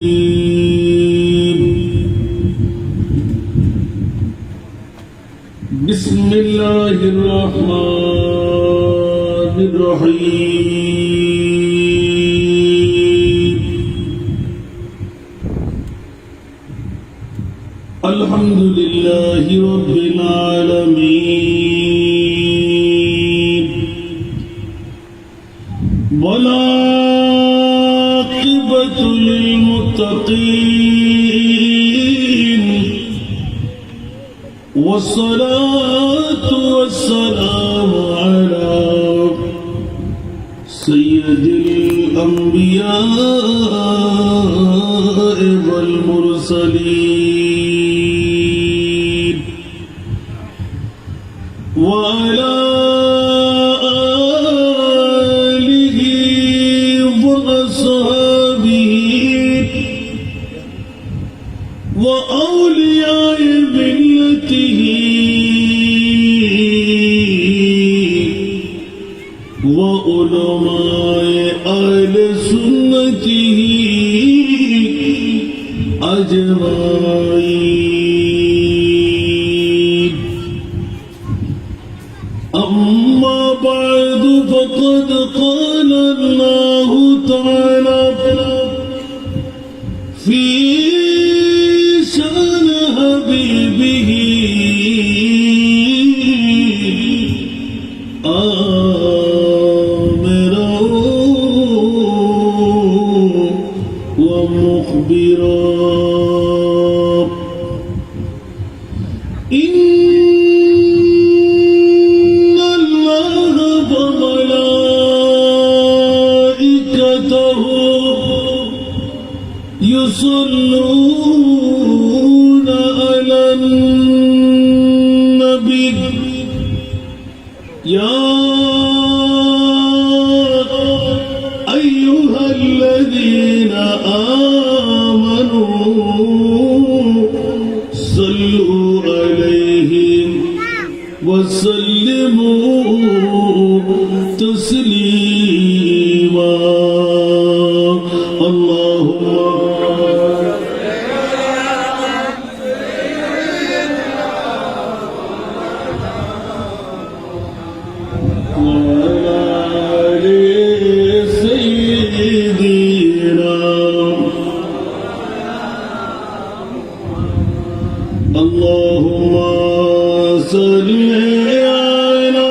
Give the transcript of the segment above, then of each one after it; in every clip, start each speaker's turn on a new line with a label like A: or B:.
A: بسم الله الرحمن الرحيم الحمد لله رب العالمين والعاقبة للمتقين والصلاة والسلام على سيد الأنبياء والمرسلين وعلى آله وأصحابه وأولياء ملته وعلماء أهل سنته أجمعين أما بعد فقد قال الله تعالى في شأن حبيبه آمرا ومخبرا إن الله وملائكته يصلون على النبي يا أيها الذين آمنوا صلوا عليه وسلموا تسليما اللهم اللهم صل على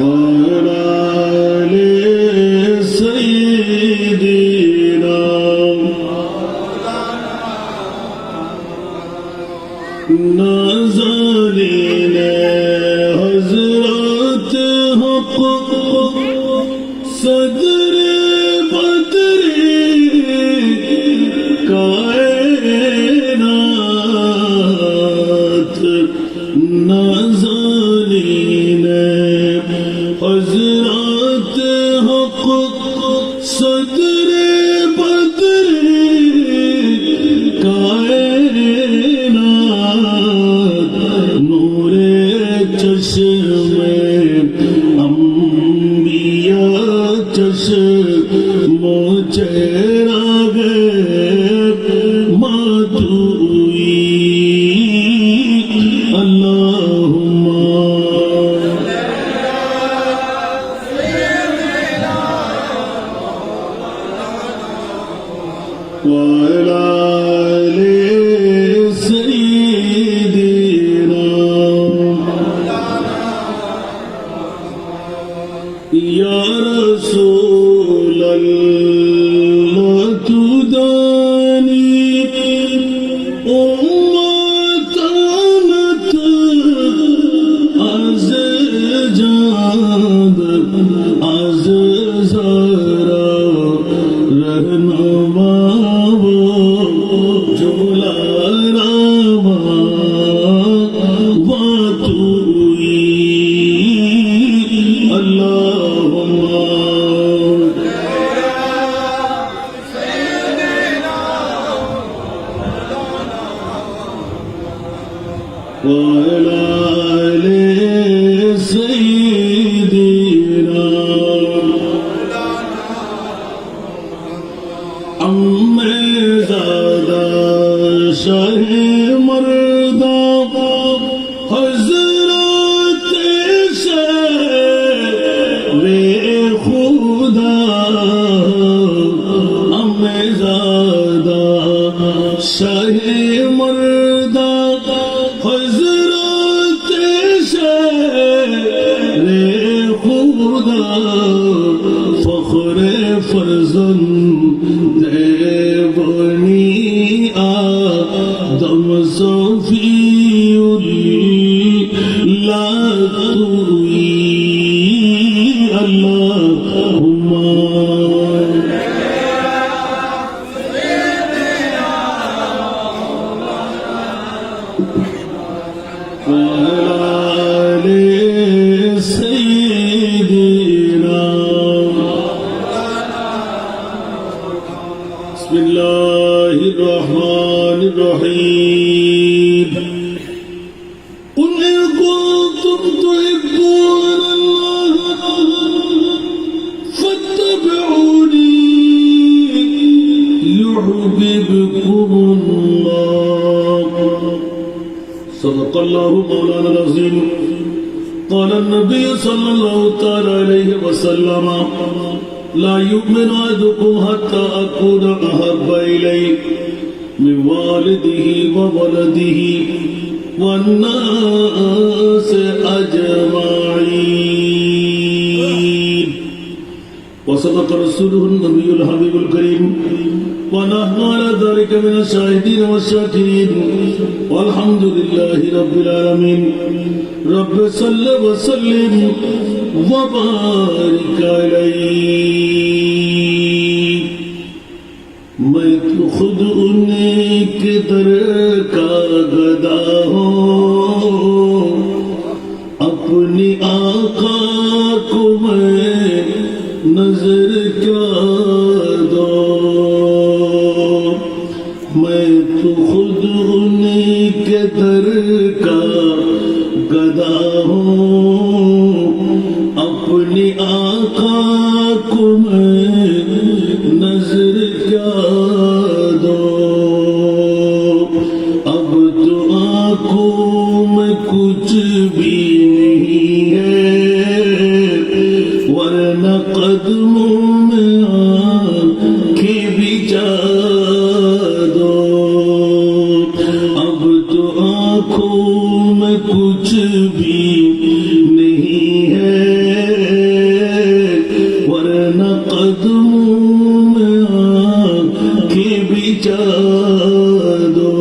A: وعلى آل سيدنا نازلين حضرت حق صدر कायनात नाज़रीन हज़रत हक़ सदर बदर कायनात नूरे चश्मे अंबिया चश्मो चेहरा وعلى آل سيدنا يا رسول الله تداني أمتانت عزيزاد عزيزارا रहनुमा وعلى آل سيدنا खुदा फख्रे फर्जंद बनी आदम सफीउल्लाह तुई अल्लाहुम्मा बिस्मिल्लाहिर्रहमानिर्रहीम कुल इन कुंतुम तुहिब्बून अल्लाह फत्तबिऊनी युहब्बिबकुमुल्लाह सदक़ल्लाहु मौलाना अज़ीम قال النبي صلى الله تعالى عليه وسلم لا يؤمن أحدكم حتى أكون أحب إليه من والده وولده والناس أجمعين وصدق رسوله النبي الحبيب الكريم ونحن على ذلك من الشاهدين والشاكرين والحمد لله رب العالمين رب صل وسلم وبارك عليه मैं तो खुद उन्हीं के दर का गदा हूँ अपनी आका को मैं नजर क्या दो मैं तो खुद उन्हीं के दर का गदा हूँ अपनी आका को मैं नजर क्या दो अब तो आंखों में कुछ भी नहीं है वरना कदमों में आंखें बिछा दो अब तो आंखों में कुछ भी नहीं है वरना कदमों में आंखें बिछा दो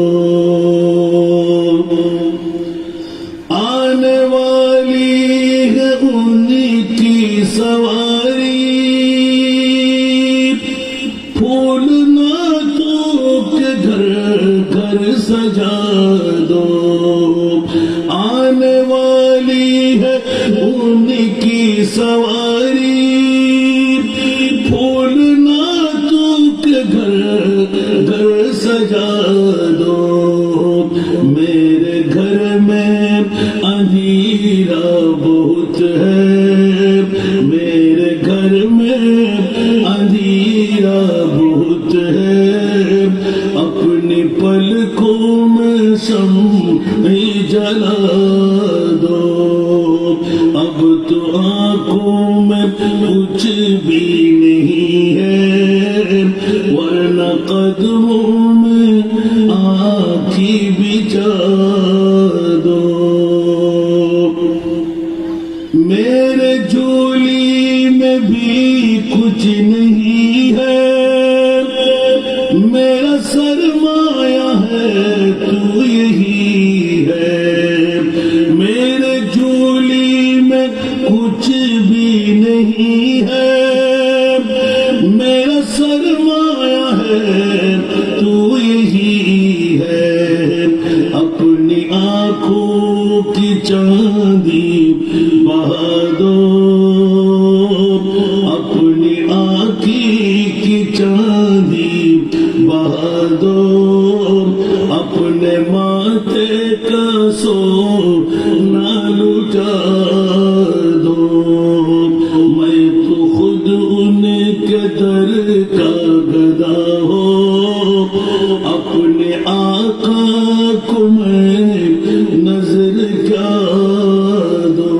A: आने वाली है उनकी सवारी फूल नातों के घर घर सजा दो आने वाली है उनकी सवारी फूल नातों के घर घर सजा दो मेरे घर में अंधेरा बहुत है मेरे घर में अंधेरा बहुत है अपनी पलकों में शम्म जला दो अब तो आंखों में कुछ भी नहीं है वरना कदमों में आँखें बिछा दो मेरे झोली में भी कुछ नहीं है मेरा सरमाया है तू यही है मेरे झोली में कुछ भी नहीं है मेरा सरमाया है तू यही है अपनी आंखों की चांदी बहा दो अपनी आँखी की चांदी बहा दो अपने माथे का सोना लुटा दो मैं तो खुद उनके दर का गदा हो अपने आका को मैं नजर क्या दो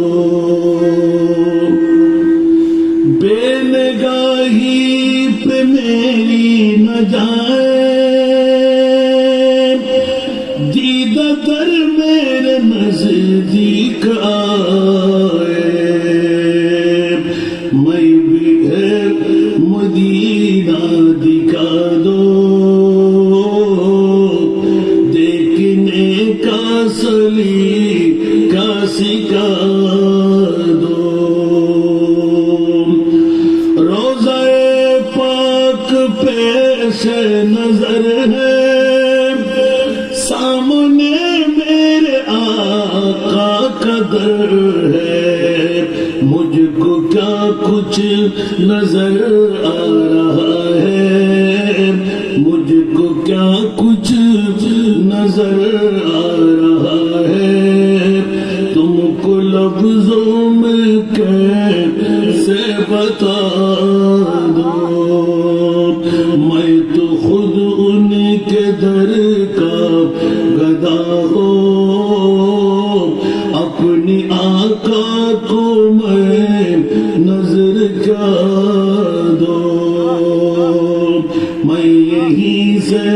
A: बेनगाही पे मेरी न जाए दीदा दर मेरे नजदीक आए पेश नजर है, सामने मेरे आका का दर है, मुझको क्या कुछ नजर आ रहा है, मुझको क्या कुछ नजर आ रहा है, तुमको लफ्जों में कैसे बता दो, मैं तो खुद उनके दर का गदा हो, अपनी आका को मैं नजर क्या दो, मैं यहीं से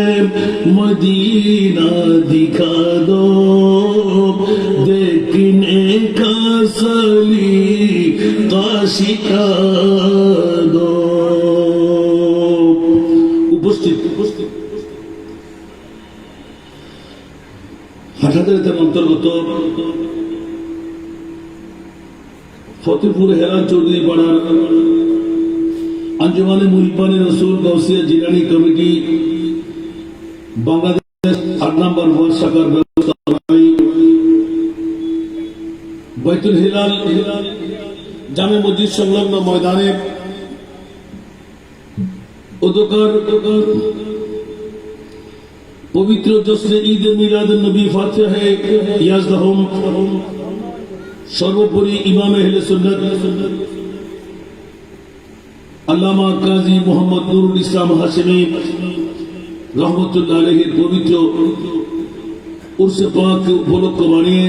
A: मदीना दिखा दो, देखने का सलीका शिखा दो। উপস্থিত হাটাজারির অন্তর্গত ফতেপুর হেরান চৌধুরী পাড়ার আঞ্জুমানে মুহিব্বানে রসুল গাউসিয়া জিলানী কমিটি বাংলাদেশ ৮ নম্বর ওয়ার্ড শাখার ব্যবস্থাপনায় বাইতুল হিলাল জামে মসজিদ সংলগ্ন ময়দানে উদকার পবিত্র জশ্নে ঈদ মিলাদ নবী ফাতিহা ইয়াজদাহুম সর্বোপরি ইমাম আহলে সুন্নাত আল্লামা কাজী মোহাম্মদ নুরুল ইসলাম হাশেমি রহমতুল্লাহ আলাইহির পবিত্র উরসে পাক উপলক্ষ বানিয়ে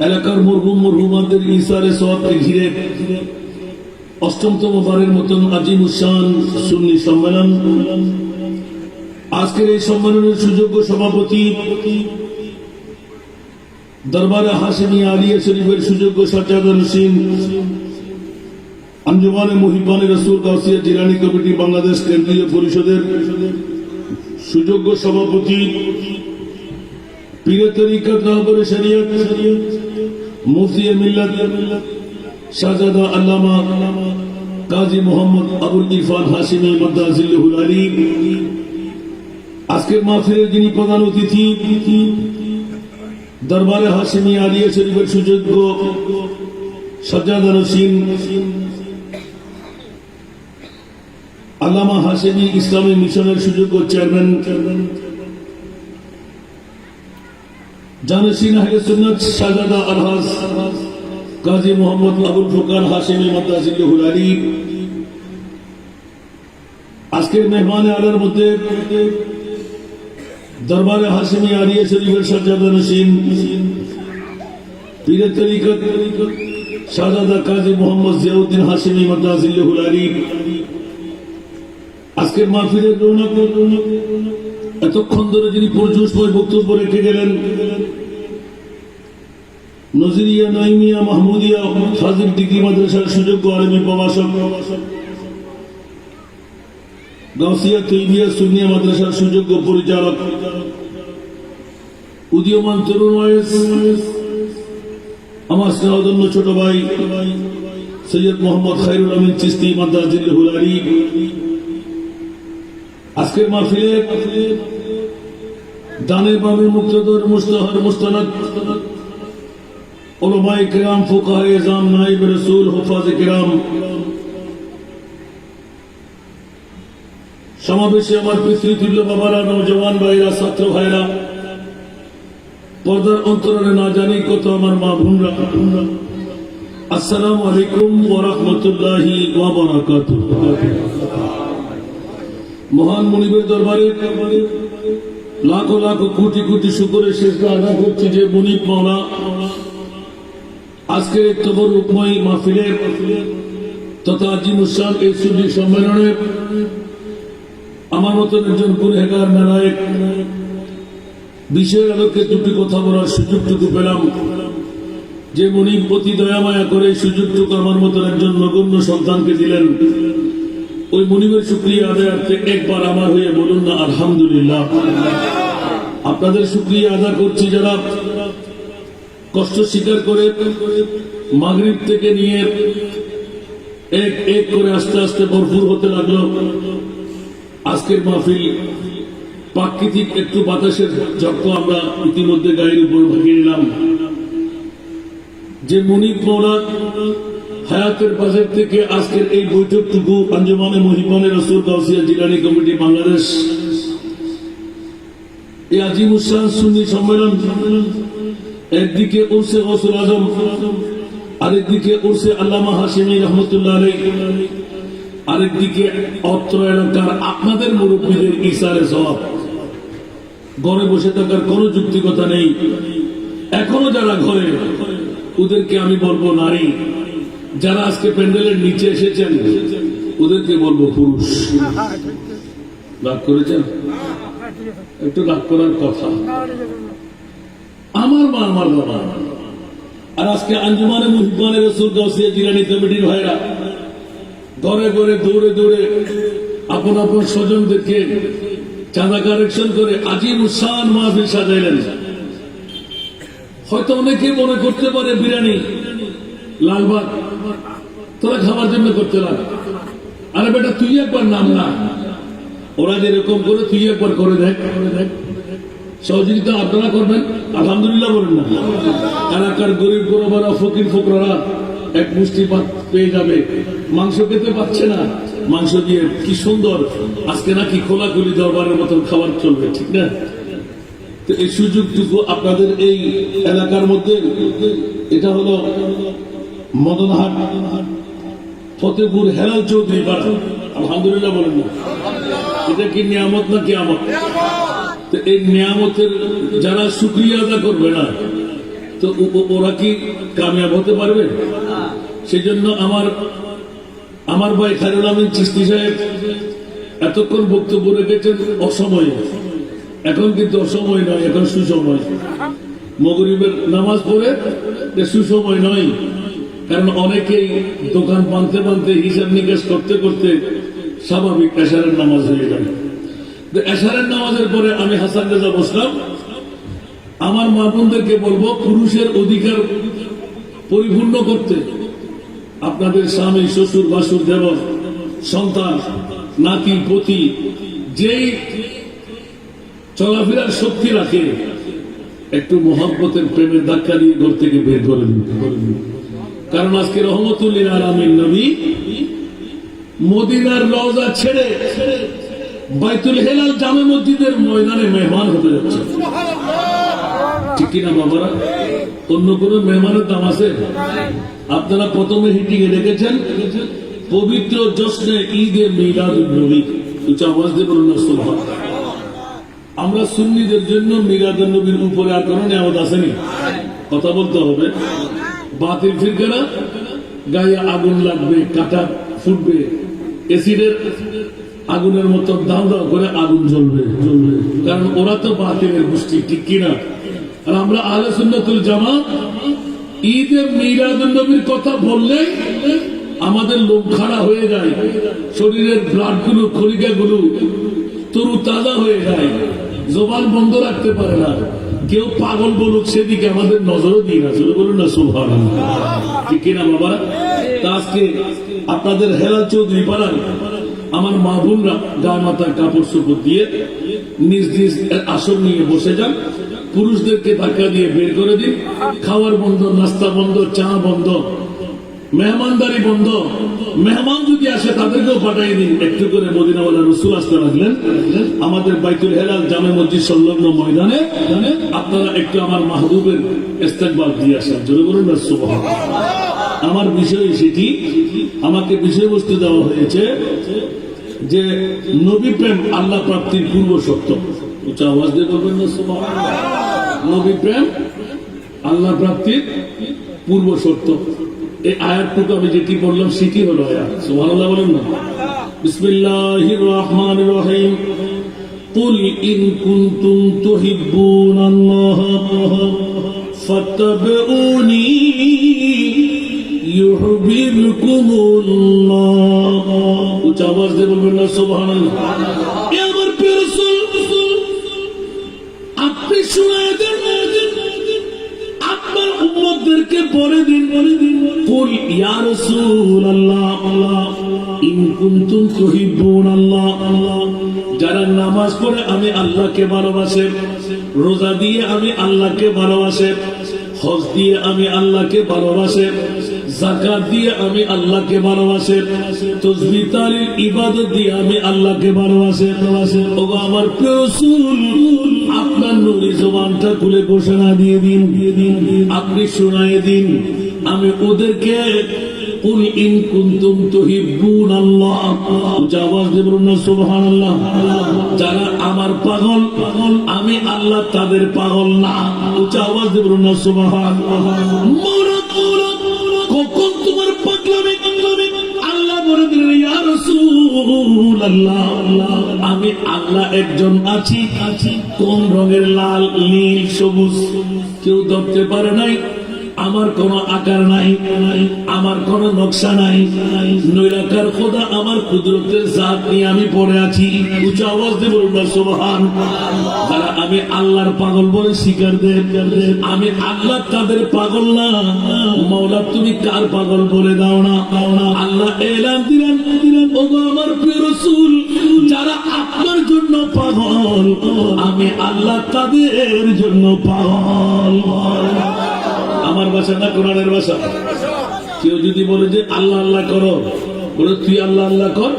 A: এলাকার মরহুম মরহুমাদের ইসারে সওয়াবকে ঘিরে অষ্টমতম বারের মতন আজিমুশান সুন্নি সম্মেলন। আজকের এই সম্মেলনের সুযোগ্য সভাপতি, দরবারে হাশেমি আলিয়া শরীফের সুযোগ্য সাজ্জাদা নশীন, আঞ্জুমানে মুহিব্বানে রসুল গাউসিয়া জিলানী কমিটি বাংলাদেশ কেন্দ্রীয় পরিষদের সুযোগ্য সভাপতি, পীরে তরিকত রাহবরে শরিয়ত মুফতি মিল্লাত শাহজাদা আল্লামা কাজী মোহাম্মদ আবুল ইরফান হাশেমি মাদ্দাজিল্লাহুল আলী, আজকের মাহফিলের যিনি প্রধান অতিথি, দরবারে হাশেমি আলিয়া শরীফের সুযোগ্য সাজ্জাদা নশীন আল্লামা হাশেমি ইসলামী মিশনের সুযোগ্য চেয়ারম্যান, জানসীন আহলে সুন্নাত শাহজাদা আলহাজ কাজী মোহাম্মদ আবুল ফুরকান হাশেমি মাদ্দাজিল্লাহুল আলী, আজকের মেহমান আলার মধ্যে দরবারে হাশেমি আলিয়া শরীফের সাজ্জাদা নশীন, পীরে তরিকত শাহজাদা কাজী মোহাম্মদ জিয়াউদ্দিন হাশেমি মাদ্দাজিল্লাহুল আলী, আজকের মাহফিলের রৌনক এতক্ষণ ধরে যিনি পর্যুষময় বক্তব্য রেখে গেলেন, নজরিয়া নাইমিয়া মাহমুদিয়া ফাজিল ডিগ্রি মাদ্রাসার সুযোগ্য আলেমী প্রভাষক, গাউসিয়া তৈবিয়া সুন্নিয়া মাদ্রাসার সুযোগ্য পরিচালক, উদীয়মান তরুণ ওয়াইস আমার স্নেহধন্য ছোট ভাই সৈয়দ মোহাম্মদ খায়রুল আমিন চিশতি মাদ্দাজিল্লাহুল আলী, আজকের মাহফিলে দানে বামে মুক্তদর মুস্তাহার মুস্তানাদ উলামায়ে কিরাম ফুকাহায়ে ইজম নায়েব রাসূল হুফাজে কিরাম, সমাবেশে আমার পিতৃতুল্য বাবারা, নওজওয়ান ভাইরা, ছাত্র ভাইরা, পর্দার অন্তরালে না জানি কত আমার মা বোনরা, আসসালামু আলাইকুম ওয়া রাহমাতুল্লাহি ওয়া বারাকাতুহু। মহান মুনিবের দরবারে লাখো লাখো কোটি কোটি শুকরের সিজদা আদা করছি যে মুনিব মাওলা আজকের এই তবরুকময় মাহফিলে তথা আজিমুশান এই সুন্নি সম্মেলনে আমার মতন একজন গুরহেগার নালায়েক বিষয়ের আলোকে দুটি কথা বলার সুযোগটুকু পেলাম, যে মুনিব অতি দয়া মায়া করে সুযোগটুকু আমার মতন একজন নগণ্য সন্তানকে দিলেন, ওই মুনিবের শুকরিয়া আদায়ার্থে একবার আমার হয়ে বলুন না আলহামদুলিল্লাহ। আপনাদের শুকরিয়া আদা করছি যারা কষ্ট স্বীকার করে মাগরিব থেকে নিয়ে এক এক করে আস্তে আস্তে ভরপুর হতে লাগলো, আজকের মাহফিল প্রাকৃতিক একটু বাতাসের ঝক্কা আমরা ইতিমধ্যে গায়ের উপর ভাগিয়ে নিলাম। যে মুনিব মওলা হায়াতের বাজার থেকে আজকের এই বৈঠকটুকু আঞ্জুমানে মুহিব্বানে রাসূল গাউসিয়া জিলানী কমিটি বাংলাদেশ এই আজিমুশান সুন্নি সম্মেলন, একদিকে উরসে গৌসুল আজম, আরেকদিকে উরসে আল্লামা হাশিমি রহমতুল্লাহ আলাইহি, আরেকদিকে অত্র এলাকার আপনাদের মুরব্বীদের ইশারে সওয়াব। ঘরে বসে থাকার কোনো যুক্তিকতা নেই। এখনো যারা ঘরে, ওদেরকে আমি বলবো নারী। যারা আজকে প্যান্ডেলের নিচে এসেছেন ওদেরকে বলবো পুরুষ। রাগ করেছেন? একটু রাগ করার কথা। আমার মা, আমার বাবা, আর আজকে আঞ্জুমানে মুহিব্বানে রাসূল গাউসিয়া জিলানী কমিটির ভাইরা ঘরে ঘরে দৌড়ে দৌড়ে আপন আপন স্বজনদেরকে চাঁদা কালেকশন করে আজিমুশান মাহফিল সাজাইলেন। হয়তো অনেকে মনে করতে পারে বিরিয়ানি, লালবাগ তোরা খাবার জন্য করতে লাগে। আরে বেটা তুই একবার নাম না, ওরা যেরকম করে তুই একবার করে দেখ। সহযোগিতা আপনারা করবেন, আলহামদুলিল্লাহ বলেন না? এলাকার গরিব গরবারা, ফকির ফকরারা এক মুষ্টি ভাত পেয়ে যাবে। মাংস খেতে পাচ্ছে না, মাংস দিয়ে কি সুন্দর আজকে নাকি খোলাখুলি দরবারের মতন খাবার চলবে, ঠিক না? তো এই সুযোগটুকু আপনাদের এই এলাকার মধ্যে, এটা হলো মদনহাট ফতেপুর হেলাল চৌধুরী পাড়া। আলহামদুলিল্লাহ বলেন না? এটা কি নিয়ামত না কিয়ামত? তো এই নিয়ামতের যারা শুকরিয়া আদা করবে না, তো ওরা কি কামিয়াব হতে পারবে? সেই জন্য আমার ভাই খায়রুল আমিন চিশতি সাহেব এতক্ষণ বক্তব্য রেখেছেন অসময়ে। এখন কিন্তু অসময় নয়, এখন সুসময়। মাগরিবের নামাজ পড়ে সুসময় নয়, কারণ অনেকেই দোকান বাঁধতে বাঁধতে হিসাব নিকাশ করতে করতে স্বাভাবিক এশারের নামাজ হয়ে যায়। এশারের নামাজের পরে আমি হাসান রেজা বসলাম। আমার মা বোনদেরকে বলবো, পুরুষের অধিকার পরিপূর্ণ করতে আপনাদের স্বামী, শ্বশুর, বাসুর, দেবর, সন্তান, নাতি, পতি যেই চলাফেরার শক্তি রাখে, একটু মহব্বতের প্রেমের ধাক্কা দিয়ে ঘর থেকে বের করে দিন। কারণ আজকে রহমতুল লিল আলামিন নবী মদিনার রওজা ছেড়ে বাইতুল হেলাল জামে মসজিদের ময়দানে মেহমান হতে যাচ্ছে, ঠিক কিনা বাবারা? অন্য কোন মেহমানের দাম আছে? আপনারা প্রথমে হিটিং এ দেখেছেন পবিত্র জশ্নে ঈদে মিলাদুন নবী। উচ্চ আওয়াজ দিয়ে বলুন না সুবহানাল্লাহ। আমরা সুন্নিদের জন্য মিলাদুন নবীর উপরে আর কোনো নিয়ামত আসেনি, কথা বলতে হবে। বাতিল ফিরকারা গায়ে আগুন লাগবে, কাটা ফুটবে, এসিডের আগুনের মতো দাও দাও করে আগুন জ্বলবে, কারণ ওরা তো বাতিলের গোষ্ঠী, ঠিক কিনা? আর আমরা আহলে সুন্নাতুল জামাত ঈদে মিলাদুন নবীর কথা বললে আমাদের লোক খাড়া হয়ে যায়, শরীরের ব্লাড গুলো, খলিকা গুলো তরু তাজা হয়ে যায়, জবান বন্ধ রাখতে পারে না। কেউ পাগল বলুক সেদিকে আমাদের নজরও দিই না। শুরু বলুন না সুবহানাল্লাহ, ঠিক কিনা বাবা? তা আজকে আপনাদের হেলাল চৌধুরী পাড়ার আমার মা বোনরা গায়ে মাথায় কাপড় চোপড় দিয়ে নিজ নিজ আসন নিয়ে বসে যান। পুরুষদেরকে ধাক্কা দিয়ে বের করে দিন। খাওয়ার বন্ধ, নাস্তা বন্ধ, চা বন্ধ, মেহমানদারি বন্ধ। মেহমান যদি আসে তাদেরকেও পাঠিয়ে দিন। একটু করে মদিনাওয়ালা রসুল আসতে লাগলেন আমাদের বাইতুল হেলাল জামে মসজিদ সংলগ্ন ময়দানে। আপনারা একটু আমার মাহবুবের ইস্তেকবাল দিয়ে আসেন। জোরে বলুন না সুবহানাল্লাহ। আমার বিষয় সেটি, আমাকে বিষয়বস্তু দেওয়া হয়েছে যে নবী প্রেম আল্লাহ প্রাপ্তির পূর্ব শর্ত। উচ্চ আওয়াজ দিয়ে বলবেন না সুবহানাল্লাহ। নবী প্রেম আল্লাহ প্রাপ্তির পূর্ব শর্ত। এই আয়াতটুকু আমি যেটি বললাম সেটি হলো আয়াত। সুবহানাল্লাহ বলেন না? বিসমিল্লাহির রহমানির রহিম। কুল ইন কুনতুম তুহিব্বুনাল্লাহ ফাত্তাবিউনি ইউহিব্বুকুমুল্লাহ। উচ্চ আওয়াজ দিয়ে বলবেন না সুবহানাল্লাহ। এ আমার প্রিয় রাসূল, আপনি শুনায়ে দেন আপনার উম্মতদেরকে বলে দিন কুল ইয়া রাসূলুল্লাহ ইন কুনতুম তুহিব্বুনাল্লাহ, যারা নামাজ পড়ে আমি আল্লাহকে ভালোবাসে, রোজা দিয়ে আমি আল্লাহকে ভালোবাসে, হজ দিয়ে আমি আল্লাহকে ভালোবাসে, যাকাত দিয়ে আমি আল্লাহকে ভালোবাসে, তাসবিহ তাহলিল ইবাদত দিয়ে আমি আল্লাহকে ভালোবাসে। ওগো আমার প্রিয় রাসূল, আপনার নূরি জবানটা খুলে ঘোষণা দিয়ে দিন, আপনি শোনায়ে দিন, আমি ওদেরকে কুল ইন কুনতুম তুহিব্বুনাল্লাহ, আওয়াজ দিয়ে বলুন না সুবহানাল্লাহ। যারা আমার পাগল, আমি আল্লাহ তাদের পাগল না, আওয়াজ দিয়ে বলুন না সুবহানাল্লাহ। কখন তোমার পাগলামি আল্লাহ বলে দিলেন ইয়া রাসূলুল্লাহ, আমি আল্লাহ একজন আছি, কোন রঙের? লাল, নীল, সবুজ। কেউ ধরতে পারে নাই। আমার কোন আকার নাই, আমার কোন নকশা নাই, নৈরাকার খোদা আমার কুদরতের জাত নিয়ে আমি পড়ে আছি। উচ্চ আওয়াজ দিয়ে বলুন না সুবহানাল্লাহ। যারা আমি আল্লাহর পাগল বলে স্বীকার দেন, আমি আল্লাহ তাদের পাগল না। মাওলা তুমি কার পাগল বলে দাও না। আল্লাহ এলান দিলেন, ওগো আমার প্রিয় রাসূল, যারা আপনার জন্য পাগল, আমি আল্লাহ তাদের জন্য পাগল। আমার ভাষা না কোরআনের ভাষা। কেউ যদি বলে যে আল্লাহ আল্লাহ করো, বলে তুই আল্লাহ আল্লাহ কর,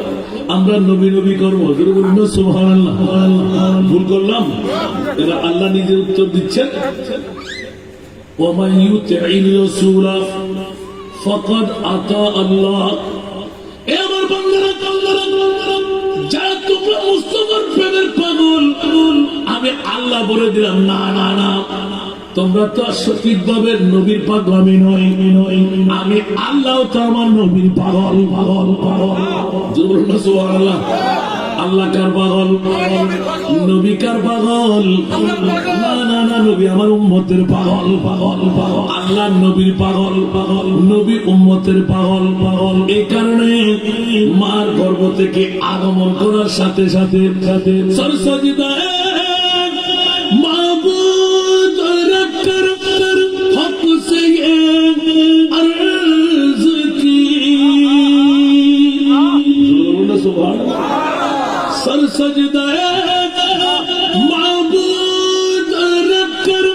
A: আমরা নবী নবী করবো, সুবহানাল্লাহ। ভুল করলাম। এবার আল্লাহ নিজে উত্তর দিচ্ছেন, ওয়ামান ইউতি'র রাসূলা ফাকাদ আতা আল্লাহ। এ আমার বান্দারা, যারা তোমরা মুস্তাফার প্রেমের পাগল, আমি আল্লাহ বলে দিলাম না না না, তোমরা তো সঠিকভাবে নবীর পাগলামি নয়, আমি আল্লাহ তো আমার নবীর পাগল। সুবহানাল্লাহ। আল্লাহ কার পাগল? নবী কার পাগল? না না না, নবী আমার উম্মতের পাগল। আল্লাহ নবীর পাগল, নবী উম্মতের পাগল। এই কারণে মার গর্ভ থেকে আগমন করার সাথে সাথে সরসাজিদায় মাবুদ রক্কর হক সে अर्ज की। सुभान सर सजदाए माबूद रखकर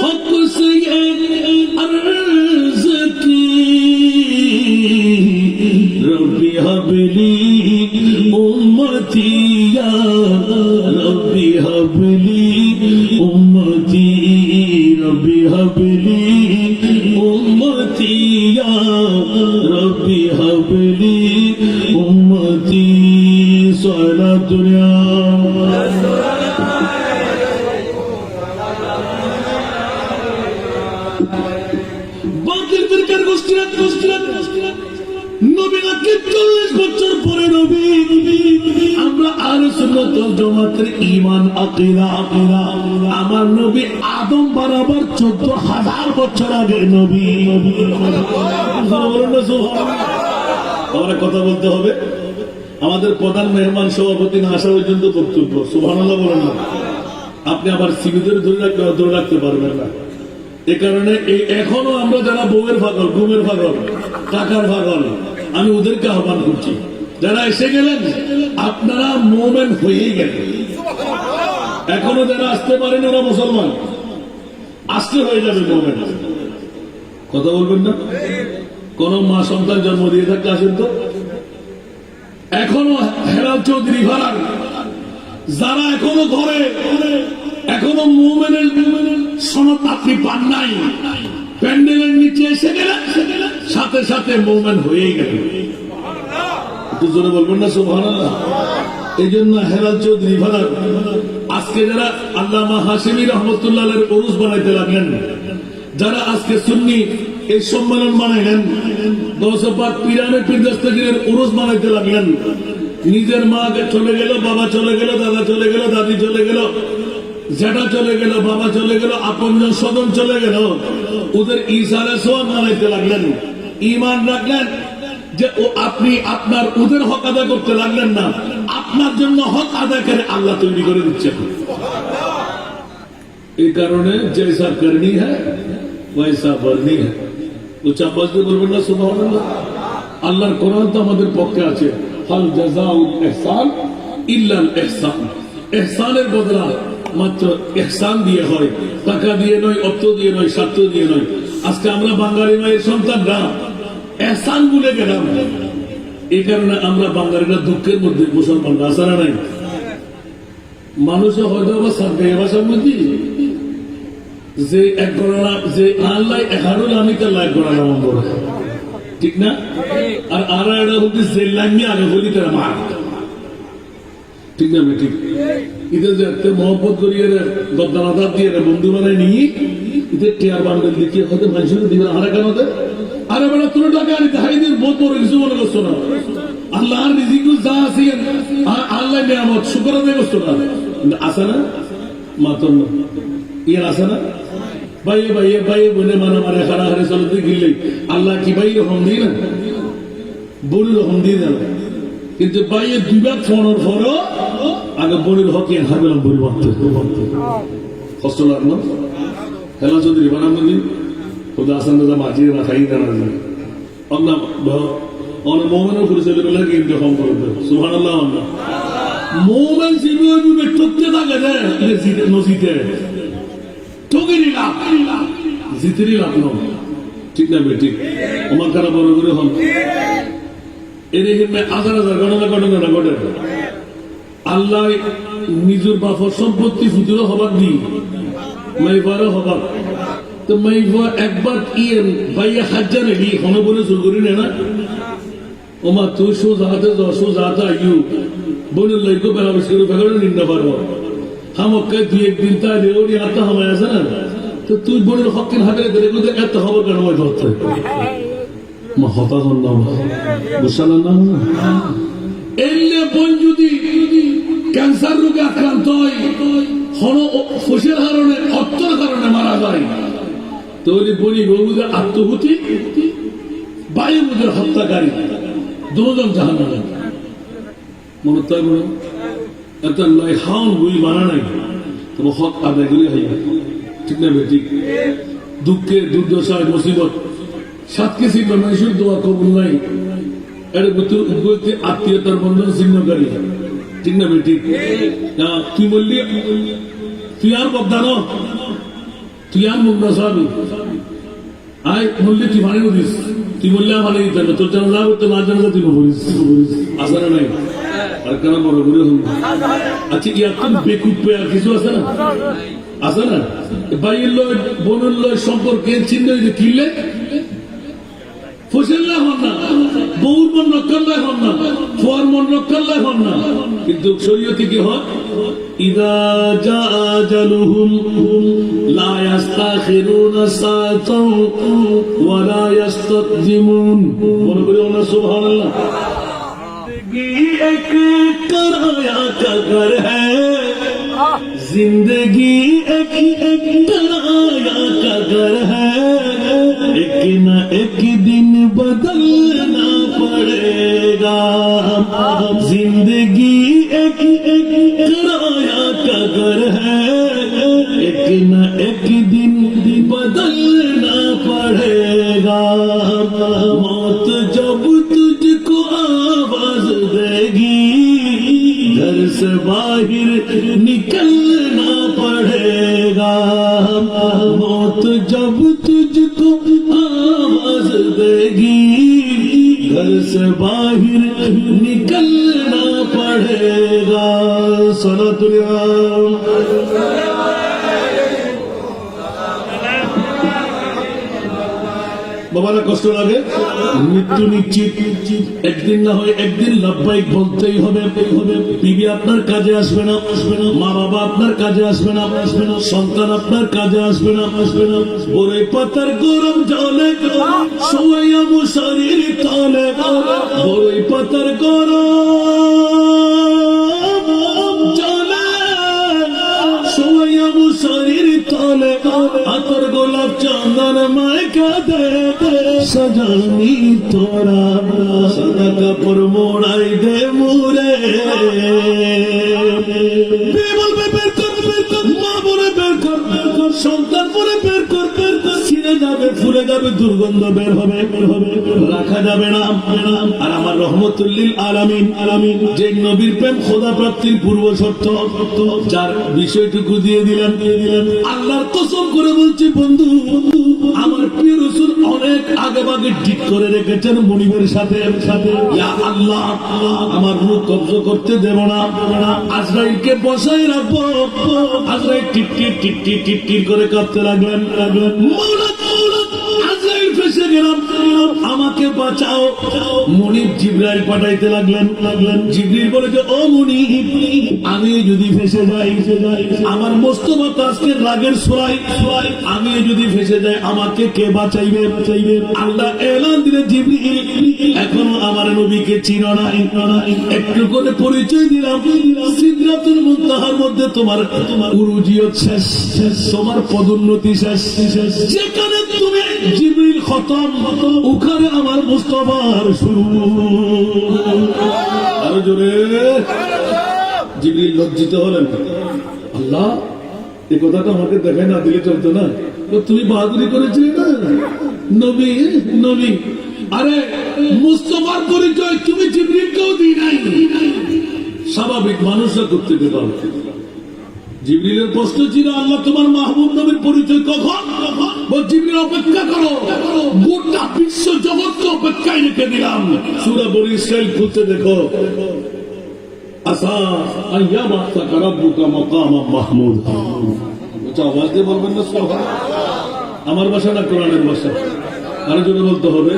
A: हक से अर्ज की। रब्बी हबली उम्मतिया, रब्बी हबली उम्मती, रब्बी हबली उम्मतिया, रब्बी हबली उम्मती। सारा दुनिया বাতিল ফিরকার গোষ্ঠীরা নবীকে 40 বছর পরে নবী, আমরা আহলে সুন্নাত ওয়াল জামাতের ঈমান আকীদা, আমার নবী আদম বরাবর 14,000 বছর আগে নবী। আমরা কথা বলতে হবে। আমাদের প্রধান মেহমান সভাপতি না আসা পর্যন্ত বক্তব্য। সুবহানাল্লাহ বলেন না। আপনি আবার সিবিদের ধরে রাখতে পারবেন না। এ কারণে এখনো আমরা যারা বউয়ের পাগল, ঘুমের পাগল, টাকার পাগল, আমি ওদেরকে আহ্বান করছি, যারা এসে গেলেন আপনারা মুমিন হয়েই গেলেন। এখনো যারা আসতে পারেন ওরা মুসলমান, আসতে হয়ে যাবে মুমিন। কথা বলবেন না? কোন মা সন্তান জন্ম দিয়ে থাকতে আসেন তো। এখনো হেলাল চৌধুরী ভাড়ার যারা এখনো ঘরে, এখনো মুমিনের সনদ আপনি পান নাই, প্যান্ডেলের নিচে এসে গেলেন, সাথে সাথে মুমিন হয়েই গেলেন। একটু জোরে বলবেন না সুবহানাল্লাহ। এই জন্য হেলাল চৌধুরী ভাড়ার আজকে যারা আল্লামা হাশিমি রহমতুল্লাহ আলাইহির উরুস বানাইতে লাগলেন, যারা আজকে সুন্নি এই সম্মেলন বানাইলেন, গৌসে পাক পীরানে পীর দস্তগীরের উরুস বানাইতে লাগলেন, নিজের মা চলে গেল, বাবা চলে গেল, দাদা চলে গেল, দাদি চলে গেল, জ্যাঠা চলে গেল, বাবা চলে গেল, আপনজন স্বজন চলে গেল, ওদের ইশারা সোয়াব বানাইতে লাগলেন। ঈমান রাখলেন যে ও আপনি আপনার ওদের হক আদায় করতে লাগলেন না, আপনার জন্য হক আদায় করে আল্লাহ তৈরি করে দিচ্ছেন। এই কারণে জৈসা করনি হ্যাঁ वैसा फल नहीं है। উচ্চ আওয়াজ দিয়ে বলবেন না সুবহানাল্লাহ। আল্লাহর কোরআন তো আমাদের পক্ষে আছে, হাল জাযাউল ইহসান ইল্লাল ইহসান। ইহসানের বদলা মাত্র ইহসান দিয়ে হয়, টাকা দিয়ে নয়, অর্থ দিয়ে নয়, স্বার্থ দিয়ে নয়। আজকে আমরা বাঙালি মায়ের সন্তানরা ইহসান ভুলে গেলাম। এই কারণে আমরা বাঙালিরা দুঃখের মধ্যে, মুসলমানরা আসারা নাই। মানুষে হয়তো বা সাথে ভাষার মধ্যে যে এক গণনা যে আল্লাহ একারুল আমি তার লাইফ গণনা মন্দ, ঠিক না? আর আর এটা বলতে যে লাইনে আগে বলি তারা মা, ঠিক না? ঠিক ঈদের যে একটা মহব্বত করিয়ে গদ্দানাদার দিয়ে বন্ধু বানায় নিয়ে ঈদের টিয়ার বান্ডেল দেখিয়ে হয়তো মানুষের দিবেন আর কেন আরে বেলা তোর টাকা আনি তাই দিন বহুত বড় কিছু মনে করছো না। আল্লাহর রিজিক যা আছে আল্লাহ নিয়ামত শুকর আদায় করছো না, আসে না মাতন না ইয়ার আসে না বাইয়ে বাইয়ে বাইয়ে বলে মানে মানে খারা হারে চলতে গিলে আল্লাহ কি বাইরে হম দিই না, বলির হম দিই না। কিন্তু বাইয়ে দুবার ফোনের পরও আগে বলির হকে হারবেলাম বলি বাঁধতে কষ্ট লাগলো। খেলা চৌধুরী বানামদিন খোদা আসান দাদা মাঝিয়ে না খাই জানা যায় অন্না অনেক মোমেনের পরিচয় লাগে কিন্তু কম করে দেয় সুবহানাল্লাহ। আল্লাহ মোমেন জীবনে ঠকতে থাকে যায় নজিতে ঠকেরই লাভ, জিতেরই লাভ নয়, ঠিক না? ঠিক আমার কারা বড় করে হন এর হাজার হাজার ঘটনা ঘটনা ঘটে। আল্লাহ নিজের বাপর সম্পত্তি ফুতুরো হবার দিই মাইবারও হবার তো মাইবা একবার ইয়েন বাইয়া হাজার এলি হন বলে জোর করি না ওমা তুই সোজাতে সোজাতে আইউ বলে লাইগো বেলা বেশি করে বেগাড়ে নিন্দা পারবো হামকে দুই একদিন তাই রেওড়ি হাতে হামায় আছে না তো তুই বোনের হকিন হাতে ধরে কিন্তু এত খবর কেন হয় ধরতে মা হতাশ হন না বুঝালেন না। এলে বোন যদি ক্যান্সার রোগে আক্রান্ত হয় হন ফসের কারণে অর্থের কারণে মারা যায় তাহলে বলি বহুদের আত্মভূতি বায়ুদের হত্যাকারী দুজন জাহান্নামে মনে তাই মনে এত নয় হাউন বই মানা নাই তবে হক আদায় করে হয়, ঠিক না? ঠিক দুঃখে দুর্দশায় মুসিবত সাতকে চিহ্ন মানুষের দোয়া কবুল নাই এর উদ্বৈতে আত্মীয়তার বন্ধন চিহ্নকারী, ঠিক না? ঠিক তুই বললি তুই আর বদান তুই আর মুখ না সাবি আয় বললি তুই ভালো করিস, তুই বললে ভালো দিতে হবে তোর জানা যা করতে না জানা তুই বলিস আসারা নাই আর কেন বড় করে হল। আচ্ছা ইয়ার তো বেকুব আর কিছু আছে না, আছে না? ভাইয়ের লয় বোনের লয় সম্পর্কে চিহ্ন কিনলে ফসল্লা হন না, বউর মন রক্ষাল্লাহ হন না, ফোয়ার মন রক্ষাল্লাহ হন না। কিন্তু শরীয়তে কি হয় ইদা জা আজালুহুম লা ইস্তাখিরুনা সাআতান ওয়া লা ইস্তাকদিমুন। মনে করি না সুবহানাল্লাহ। एक कराया का घर है जिंदगी, एक कराया का घर है एक न एक दिन बदलना पड़ेगा। जिंदगी एक कराया का घर है एक न एक दिन बदलना पड़ेगा। मौत जब तुझको आवाज देगी घर से बाहर निकलना पड़ेगा। मौत जब तुझको आवाज देगी घर से बाहर निकलना पड़ेगा। सलातुल्लाह বাবারা কষ্ট লাগে, মৃত্যু নিশ্চিত, একদিন না হয় একদিন লাভবাহিক বলতেই হবে। বিবি আপনার কাজে আসবে না, মা বাবা আপনার কাজে আসবে না, সন্তান আপনার কাজে আসবে না। ওরে পাতার গরম জলে সোয়া মশারির তলে, ওরে পাতার গরম জলে সোয়া মশারির তলে আতর গোলাপ চন্দন মাইকা দে सजानी तोरा सदा कपूर मोड़ाई दे मुरे बेर कर माँ बोले बेर कर सन्तान बोले बेर कर सिरे যাবে, দুর্গন্ধ বের হবে, রাখা যাবে না। আর আমার রহমতুল্লিল আলামিন যে নবীর প্রেম খোদা প্রাপ্তির পূর্ব শর্ত, যার বিষয়টুকু দিয়ে দিলেন। আল্লাহর কসম করে বলছি বন্ধু, আমার প্রিয় রাসূল অনেক আগে ভাগে ঠিক করে রেখেছেন মুনিবের সাথে, ইয়া আল্লাহ আমার রূহ কবজ করতে দেব না, আজরাইলকে বসায় রাখবো। আজরাইল টিটটির করে কাঁপতে লাগলেন। মৌলা আজরাইল ফেসে গেলাম, আমাকে বাঁচাও। মুনিব জিবরাইল পাঠাইতে লাগলেন। জিবরিল বলে যে ও মুনিব, আমি যদি ফেসে যাই, আমার মোস্তফা তো আজকে রাগের সোলাই, আমি যদি ফেসে যাই আমাকে কে বাঁচাইবে? আল্লাহ এলান দিলে জিবরিল এখন আমার নবীকে চিনো না, একটু করে পরিচয় দিলাম। সিদরাতুল মুনতাহার মধ্যে তোমার উরুজিয়ত শেষ, তোমার পদোন্নতি শেষ। যেখানে তুমি জিবরিল খতম, ওখানে আমার মুস্তাফার শুরু। আরো জোরে। জিবরিল লজ্জিত হলেন, আল্লাহ এই কথাটা আমাকে দেখায় না দিলে চলতো না? তুমি বাহাদুরি করেছিলে না নবী। আরে মুস্তাফার পরিচয় তুমি জিবরিলকেও দিই নাই। স্বাভাবিক মানুষরা করতে পারো। জিবরিলের প্রশ্ন ছিল, আল্লাহ তোমার মাহবুব নবীর পরিচয় কখন? জিবরিল অপেক্ষা করো, গোটা বিশ্ব জগৎকে অপেক্ষায় রেখে দিলাম। সূরা বনী ইসরাইল খুলতে দেখো, আসা আইয়াবাসা রাব্বুকা মাকামান মাহমুদ। আওয়াজ দিয়ে বলবেন না সুবহানাল্লাহ। আমার ভাষা না কোরআনের ভাষা, আরো জোরে বলতে হবে।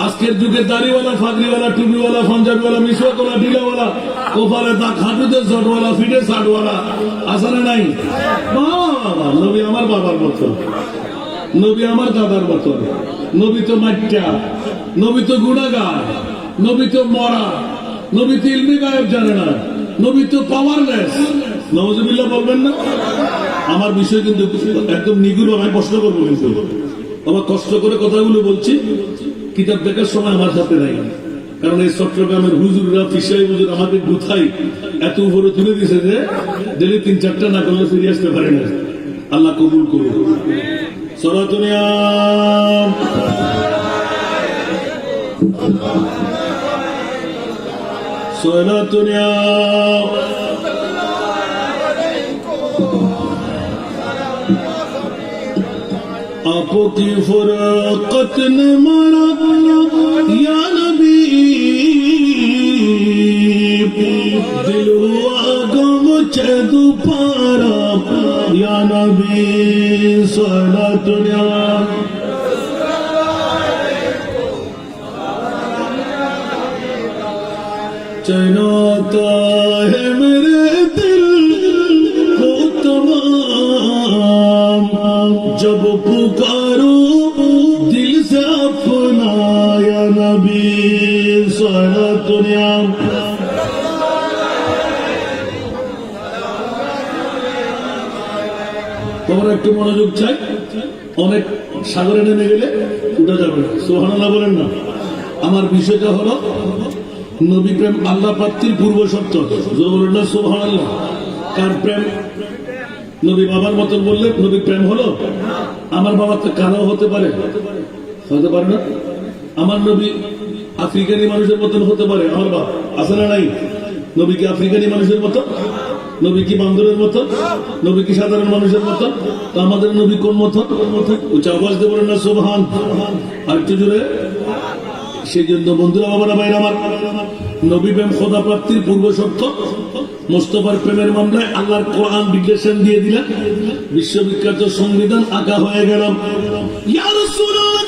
A: আজকের যুগে দাড়িওয়ালা, ফাগরিওয়ালা, টুপিওয়ালা, পাঞ্জাবিওয়ালা, মিশওয়ালা, ঢিলাওয়ালা, কোপালে দাগ, হাঁটুতে জটওয়ালা, ফিটে শার্টওয়ালা আছে না নাই? বাবা, নবী আমার বাবার মতো, নবী আমার দাদার মতো। নবী তো মাইটা, নবী তো গুণাগার, নবী তো মরা, নবী তো ইলমি গায়েব জানে না, নবী তো পাওয়ারলেস। নাউজুবিল্লাহ বলবেন না? আমার বিষয় কিন্তু একদম নিগুড়, আমি প্রশ্ন করবো কিন্তু আমার কষ্ট করে কথাগুলো বলছি। কিতাব দেখার সময় আমার সাথে নাই, কারণ এই চট্টগ্রামের হুজুররা, ফিসাই হুজুর আমাকে গুথাই এত উপরে তুলে দিয়েছে যে ডেলি 3-4টা না করলে ফিরে আসতে পারে না। আল্লাহ কবুল করুন। সরাতুনিয়াম সরাতুনিয়াম आपो की फुरकत ने मारा या नबी, दिल हुआ गम चेदु पारा या नबी सलातुनिया। चैनाता है मेरे दिल को तमाम, जब पुकारो दिल से अपना या नबी सलातुनिया। তোমরা একটু মনোযোগ চাই, অনেক সাগরে নেমে গেলে উঠে যাবে। সুবহানাল্লাহ বলেন না? আমার বিষয়টা হলো নবী প্রেম আল্লাহ প্রাপ্তির পূর্ব শর্ত। বলেন না সুবহানাল্লাহ? কার প্রেম? নবী বাবার মতন বললে নবী প্রেম হলো? আমার বাবা তো কানাও হতে পারে না। আমার নবী আফ্রিকানি মানুষের মতন হতে পারে। আমার বাবা আছে না নাই? নবী কি আফ্রিকানি মানুষের মতো? নবী কি বান্দরের মতো? নবী কি সাধারণ মানুষের মতো? তো আমাদের নবী কোন মতো? উচ্চ আওয়াজ দিয়ে বলেন না সুবহান। আর একটু জোরে। সেই জন্য বন্ধুরা, বাবারা, ভাইরা আমার, নবী প্রেম খোদা প্রাপ্তির পূর্ব শর্ত। মুস্তাফার প্রেমের মামলায় আল্লাহর কোরআন ডিক্লেরেশন দিয়ে দিলেন, বিশ্ববিখ্যাত সংবিধান আঁকা হয়ে গেল। ইয়া রাসূলুল্লাহ,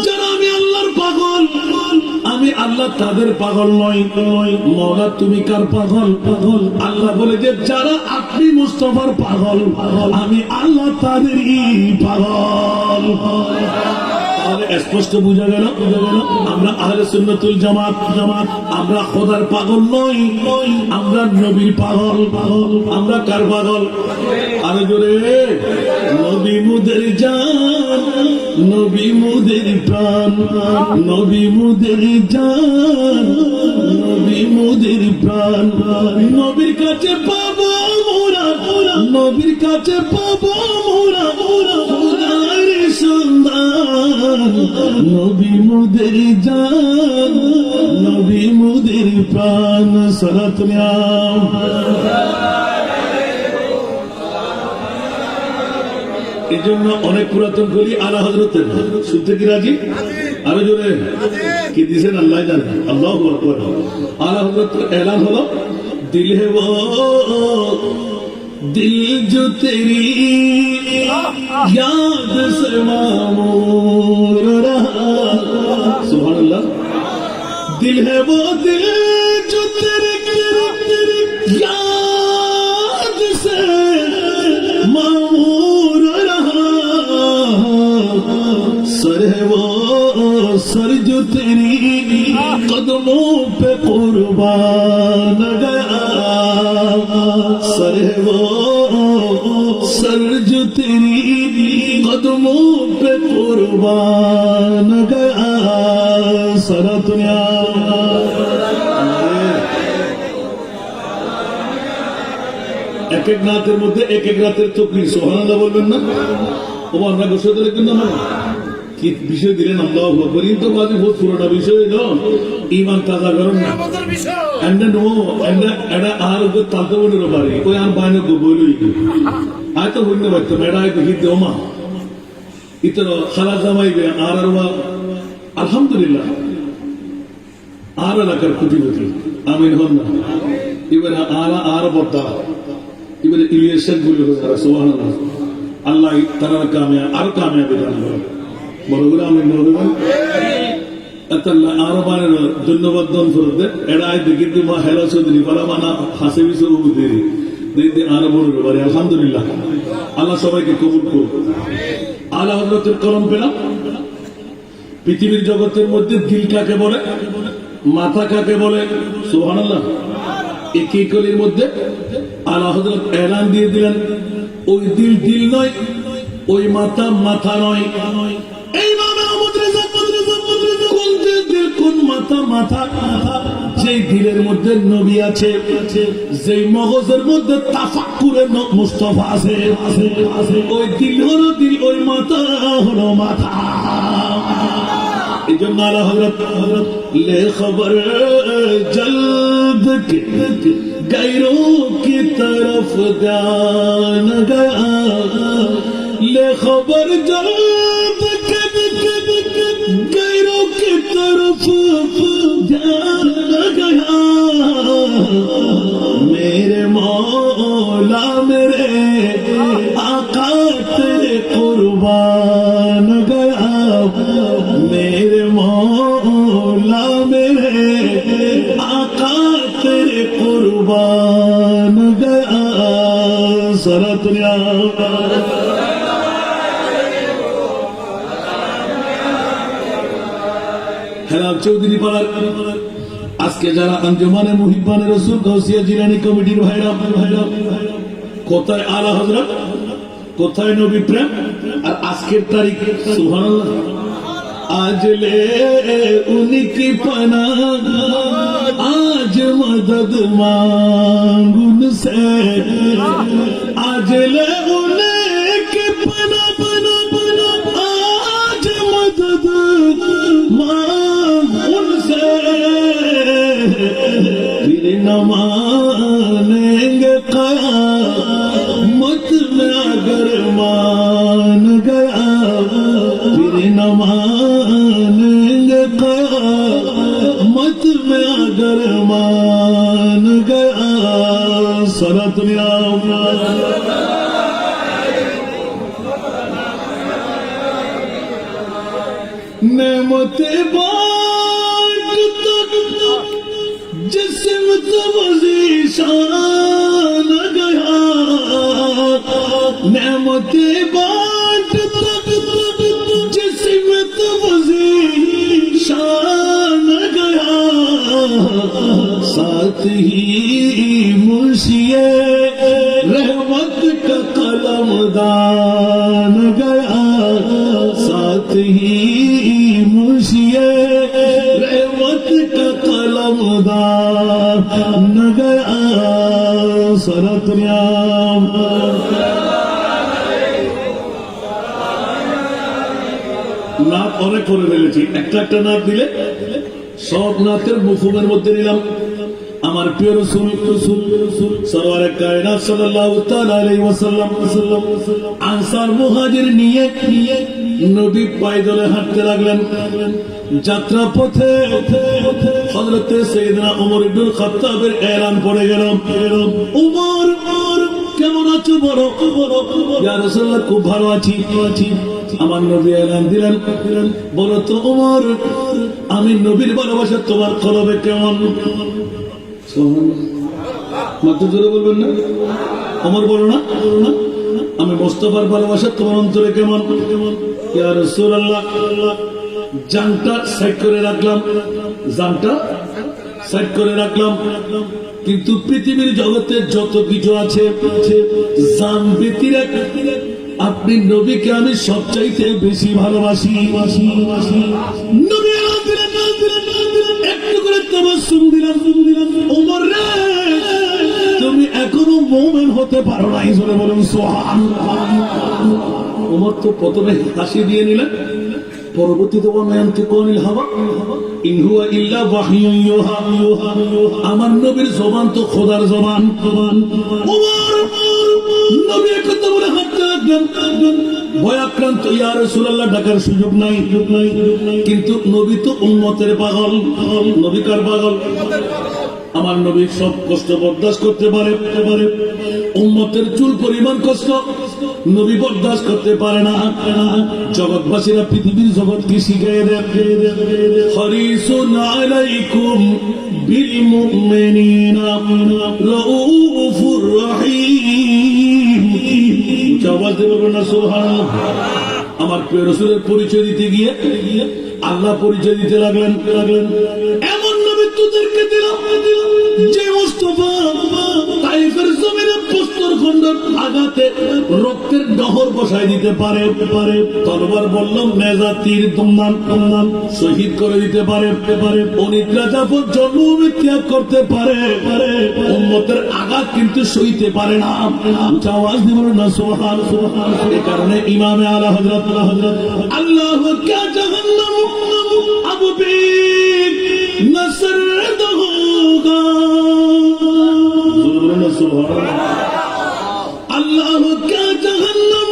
A: যারা আমি আল্লাহর পাগল, আমি আল্লাহ তাদের পাগল নয়। মওলা তুমি কার পাগল? আল্লাহ বলে যে যারা আপনি মুস্তাফার পাগল, আমি আল্লাহ তাদেরই পাগল। স্পষ্ট বুঝা গেল? আমরা আহলে সুন্নাতুল জামাত, আমরা খোদার পাগল নই, আমরা নবীর পাগল। আমরা কার পাগল? আরে জোরে। নবী মুদের জান, নবী মুদের প্রাণ, নবী মুদের জান, নবী মুদের প্রাণ। নবীর কাছে পাবো মোরা, নবীর কাছে পাবো মোরা সন্ধান নবী মোদের জান নবী মোদের প্রাণ সালাত নিয়াম এই জন্য অনেক পুরাতন কলি আলা হযরতের শুনতে কি রাজি আরো জোরে কি দিয়েছেন আল্লাহ জানে আল্লাহু আকবার আলা হযরতের এলান হলো দিল হে वो दिल जो तेरी याद से मामूर रहा सुभान अल्लाह दिल है वो दिल जो तेरी याद से मामूर रहा सर है वो सर जो तेरी कदमों पे कुर्बान गया सर है वो सर जो तेरी कदमों पे कुर्बान गया सारा दुनिया एक एक नातेर मध्य एक एक रातेर तकरीर सुबहानाल्लाह बोलবেন না ও আমরা গোসল করে কিন্তু না কি বিষয় দিলেন আল্লাহু আকবার কিন্তু বাজে বহুত পুরোটা বিষয় হলো ঈমান তাজা করুন না এন্ড নো এন্ড এডা আর গো তালতবনের বাড়ি কই আর বাইনে গো বইলই আয় তো হইতে পারতো মেডা আয় তো হিত ওমা ইতর খালা জামাইবে আর আরওয়া আলহামদুলিল্লাহ আর এলাকার কুটিপতি আমিন হন না এবার আর বর্তা এবার ইলিয়াসের বলে সুবহানাল্লাহ আল্লাহ তারা কামিয়াব আর কামিয়াব দান করেন বড়গুলো আমি বলবেন আল্লাহ আরো বানের ধন্যবাদ দান করতে এরা আয় দেখি মা হেলা চৌধুরী বলা মানা হাসে বিসর উবুদেরি দেখতে আরো বড় বাড়ি আলহামদুলিল্লাহ আল্লাহ সবাইকে কবুল করুন আলা হযরতের কলম পেলাম পৃথিবীর জগতের মধ্যে দিল কাকে বলে মাথা কাকে বলে সুবহানাল্লাহ একই কলির মধ্যে আলা হযরত এলান দিয়ে দিলেন ওই দিল দিল নয় ওই মাথা মাথা নয় এই মামা আমাদের কোন দিল কোন মাথা মাথা যেই দিলের মধ্যে নবী আছে যেই মগজের মধ্যে তাফাক্কুরের মুস্তাফা আছে ওই দিল হলো দিল ওই মাথা হলো মাথা এই জন্য আলা হযরত লে খবর জলদ কে गैरों की तरफ ध्यान गया ले खबर जल्द गैरों की तरफ ध्यान गया मेरे मौला मेरे आका तेरे कुर्बान गया मेरे मौला मेरे आका तेरे कुर्बान गया सारा दुनिया হেলাল চৌধুরী পাড়ার আজকে যারা আঞ্জুমানে মুহিব্বানে রাসূল গাউসিয়া জিলানী কমিটির ভাইরা কোথায় আলা হযরত কোথায় নবী প্রেম আর আজকের তারিখ সুবহানাল্লাহ आज ले उनकी पना आज मदद मांग उनसे आज ले उनकी पना आज मदद मांग उनसे फिर न मानेंगे क़यामत में अगर मान गया फिर न मानेंगे क़यामत में अगर मान गया सारा दुनिया नेमते बाट तक जिस्म तवज़ीशान गया नेमते बाट तक जिस्म तवज़ीशान गया साथ ही मुर्शिए रहमत का कलम दान गया साथ ही मुर्शिए रहमत का कलम दान गया सारा दुनिया অনেক করে ফেলেছি, একটা একটা নাত দিলে সব নাতের মফহুমের মধ্যে নিলাম। আমার প্রিয় রাসূল সরওয়ারে কায়নাত সাল্লাল্লাহু তাআলা আলাইহি ওয়াসাল্লাম আনসার মুহাজির নিয়ে নবী পায়দলে হাঁটতে লাগলেন। যাত্রা পথে হযরতে সাইয়েদনা ওমর ইবনুল খাত্তাবের এলান পড়ে গেল, ওমর কেমন আছো? বলো ইয়া রাসূলুল্লাহ, খুব ভালো আছি। আমার নবী এলান দিলেন, বলো তো ওমর, আমি নবীর ভালোবাসা তোমার কলবে কেমন? মাত্র জোরে বলবেন না? ওমর বলো না, আমি মুস্তাফার ভালোবাসা তোমার অন্তরে কেমন? ইয়া রাসূলুল্লাহ, জানটা সাইড করে রাখলাম, কিন্তু পৃথিবীর জগতে যত কিছু আছে জান ব্যতিরেক আপনি নবীকে আমি সবচাইতে বেশি ভালোবাসি। নবী একটু করে তাবাসসুম দিলাম, ওমর রে তুমি এখনো মুমিন হতে পারো নাই, জোরে বলুন সুবহানাল্লাহ। ওমর তো প্রথমে হাসি দিয়ে নিলেন, পরবর্তীতে আমার নবীর জবান তো খোদার জবান। ভয়াক্রান্ত, ইয়া রাসূলুল্লাহ ডাকার সুযোগ নাই, কিন্তু নবী তো উম্মতের পাগল। নবী কার পাগল? আমার নবী সব কষ্ট বরদাস্ত করতে পারে, উম্মতের চুল পরিমাণ কষ্ট নবী বরদাস্ত করতে পারে না। জগৎবাসীরা পৃথিবীর জগৎকে শিখিয়ে দেন, হারিসুন আলাইকুম বিল মুমিনিনা রাউফুর রহিম। আওয়াজ দেবেন না সুবহানাল্লাহ। আমার প্রিয় রাসূলের পরিচয় দিতে গিয়ে আল্লাহ পরিচয় দিতে লাগলেন, এমন নবী তোদেরকে দিলাম যে মুস্তাফা তাইফের জমিনে প্রস্তর খণ্ড আঘাতে রক্তের নহর বসায় দিতে পারে, তরবার বললাম নেজা তীর দুমদান শহীদ করে দিতে পারে, অনিদ্রা জাফর জন্মভূমি ত্যাগ করতে পারে, উম্মতের আঘাত কিন্তু সইতে পারে না। আওয়াজ দিব না সুবহানাল্লাহ। এই কারণে ইমামে আলা হযরত আল্লাহু কা জাহান্নাম আবু বীর নসর দহোগা, अल्लाह क्या जहन्नम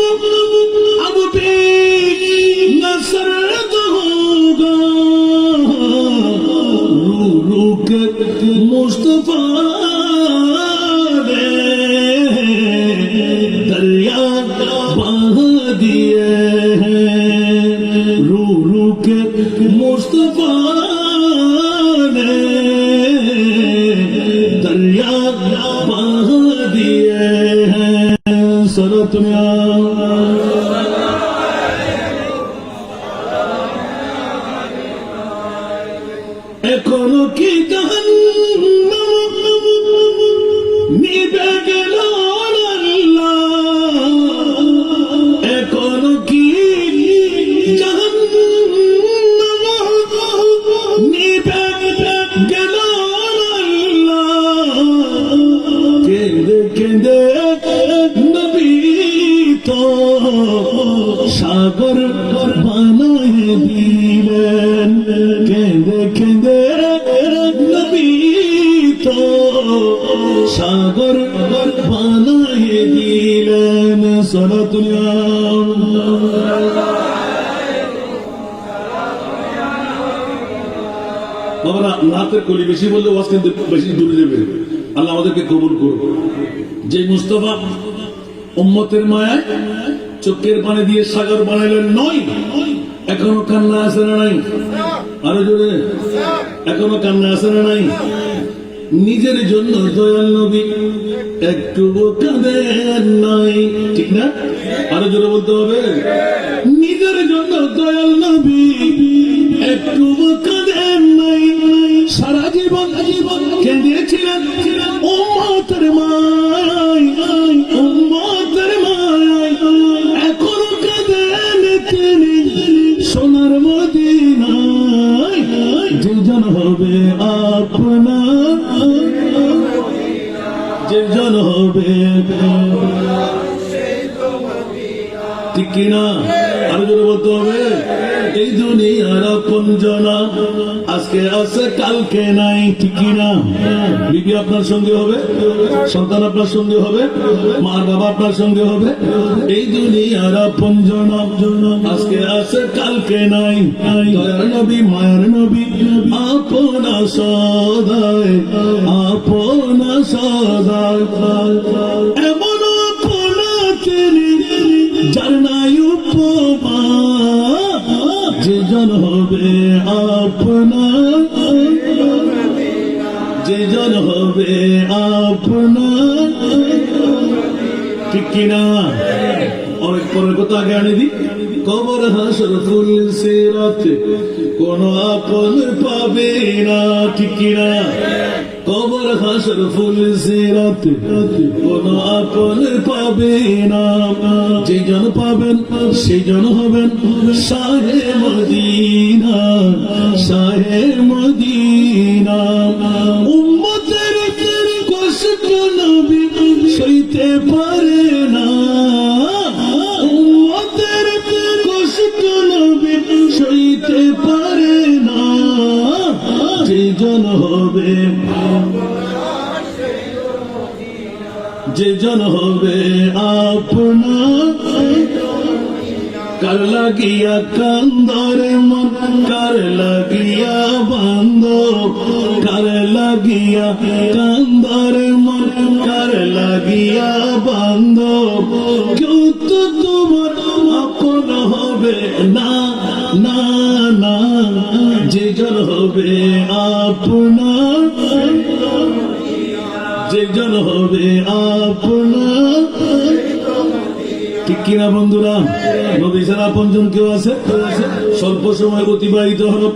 A: अब भी नसरत होगा, रू रू के मुस्तफा ने दरिया बहा दिए हैं, रू रू के मुस्तफा ने दरिया बहा दिए हैं। सनत में এখনো কি জাহান্নাম নিভে গেল না, এখনো কি জাহান্নাম নিভে গেল না, কেঁদে কেঁদে নবী তো সাগর বানায় দিলেন, কেঁদে কেঁদে নবী তো সাগর বানায় দিলেন। বাবারা নাতের কলি বেশি বললে ওয়াজ কিন্তু বেশি দূরে যাবে। আল্লাহ আমাদেরকে কবুল করুন। যে মুস্তাফা উম্মতের মায়ায় চোখের পানি দিয়ে সাগর বানাইলেন, নয় এখনো কান্না আসে না নাই? আরো জোরে, এখনো কান্না আসে না নাই? নিজের জন্য দয়াল নবী একটু কাঁদেন নাই, ঠিক না? আরো জোরে বলতে হবে, নিজের জন্য দয়াল নবী একটু কাঁদেন নাই। সারা জীবন কেঁদেছিলেন উম্মতের মায়, উম্মতের মায়, এখনো কাঁদেন তিনি সোনার মদিনায়। যে জন হবে আপনার, যে জন হবে, ঠিক কিনা? আরো জোরে বলতে হবে। এই দুনিয়ার আপনজনা আজকে আছে কালকে নাই, ঠিক কিনা? বিবি আপনার সঙ্গে হবে, সন্তান আপনার সঙ্গে হবে, মার বাবা আপনার সঙ্গে হবে। এই দুনিয়ার আপনজনা আজকে আছে কালকে নাই। দয়ার নবী মায়ার নবী আপনা সদায়, আপনা সদায়, এমন আপনা তিনি যার নাই উপমা, যে জন হবে আপনার, যে জন হবে আপনার, ঠিক কিনা? অনেক পরের কথা আগে আনে দি। কবর হাসর ফুল সিরাত কোন আপন পাবে না, ঠিক কিনা? কবর হাসর ফুল সিরাত কোন আপন পাবে না। যে জন পাবেন সেই জন হবেন শাহে মদিনা, শাহে মদিনা। উম্মতের কষ্ট নবী সইতে পারে না, উম্মতের কষ্ট নবী সইতে পারে না। যে জন হবে, যে জন হবে আপনার, কার লাগিয়া কান্দরে মন, কার লাগিয়া বান্দ, কার লাগিয়া কান্দরে মন, কার লাগিয়া বান্দ। কেউ তো তোমার আপন হবে না, না না। যে জন হবে আপনার, যে জন হবে আপনার, ঠিক কিনা বন্ধুরা? নবী ছাড়া আপনজন কেউ আছে? স্বল্প সময় অতিবাহিত হলো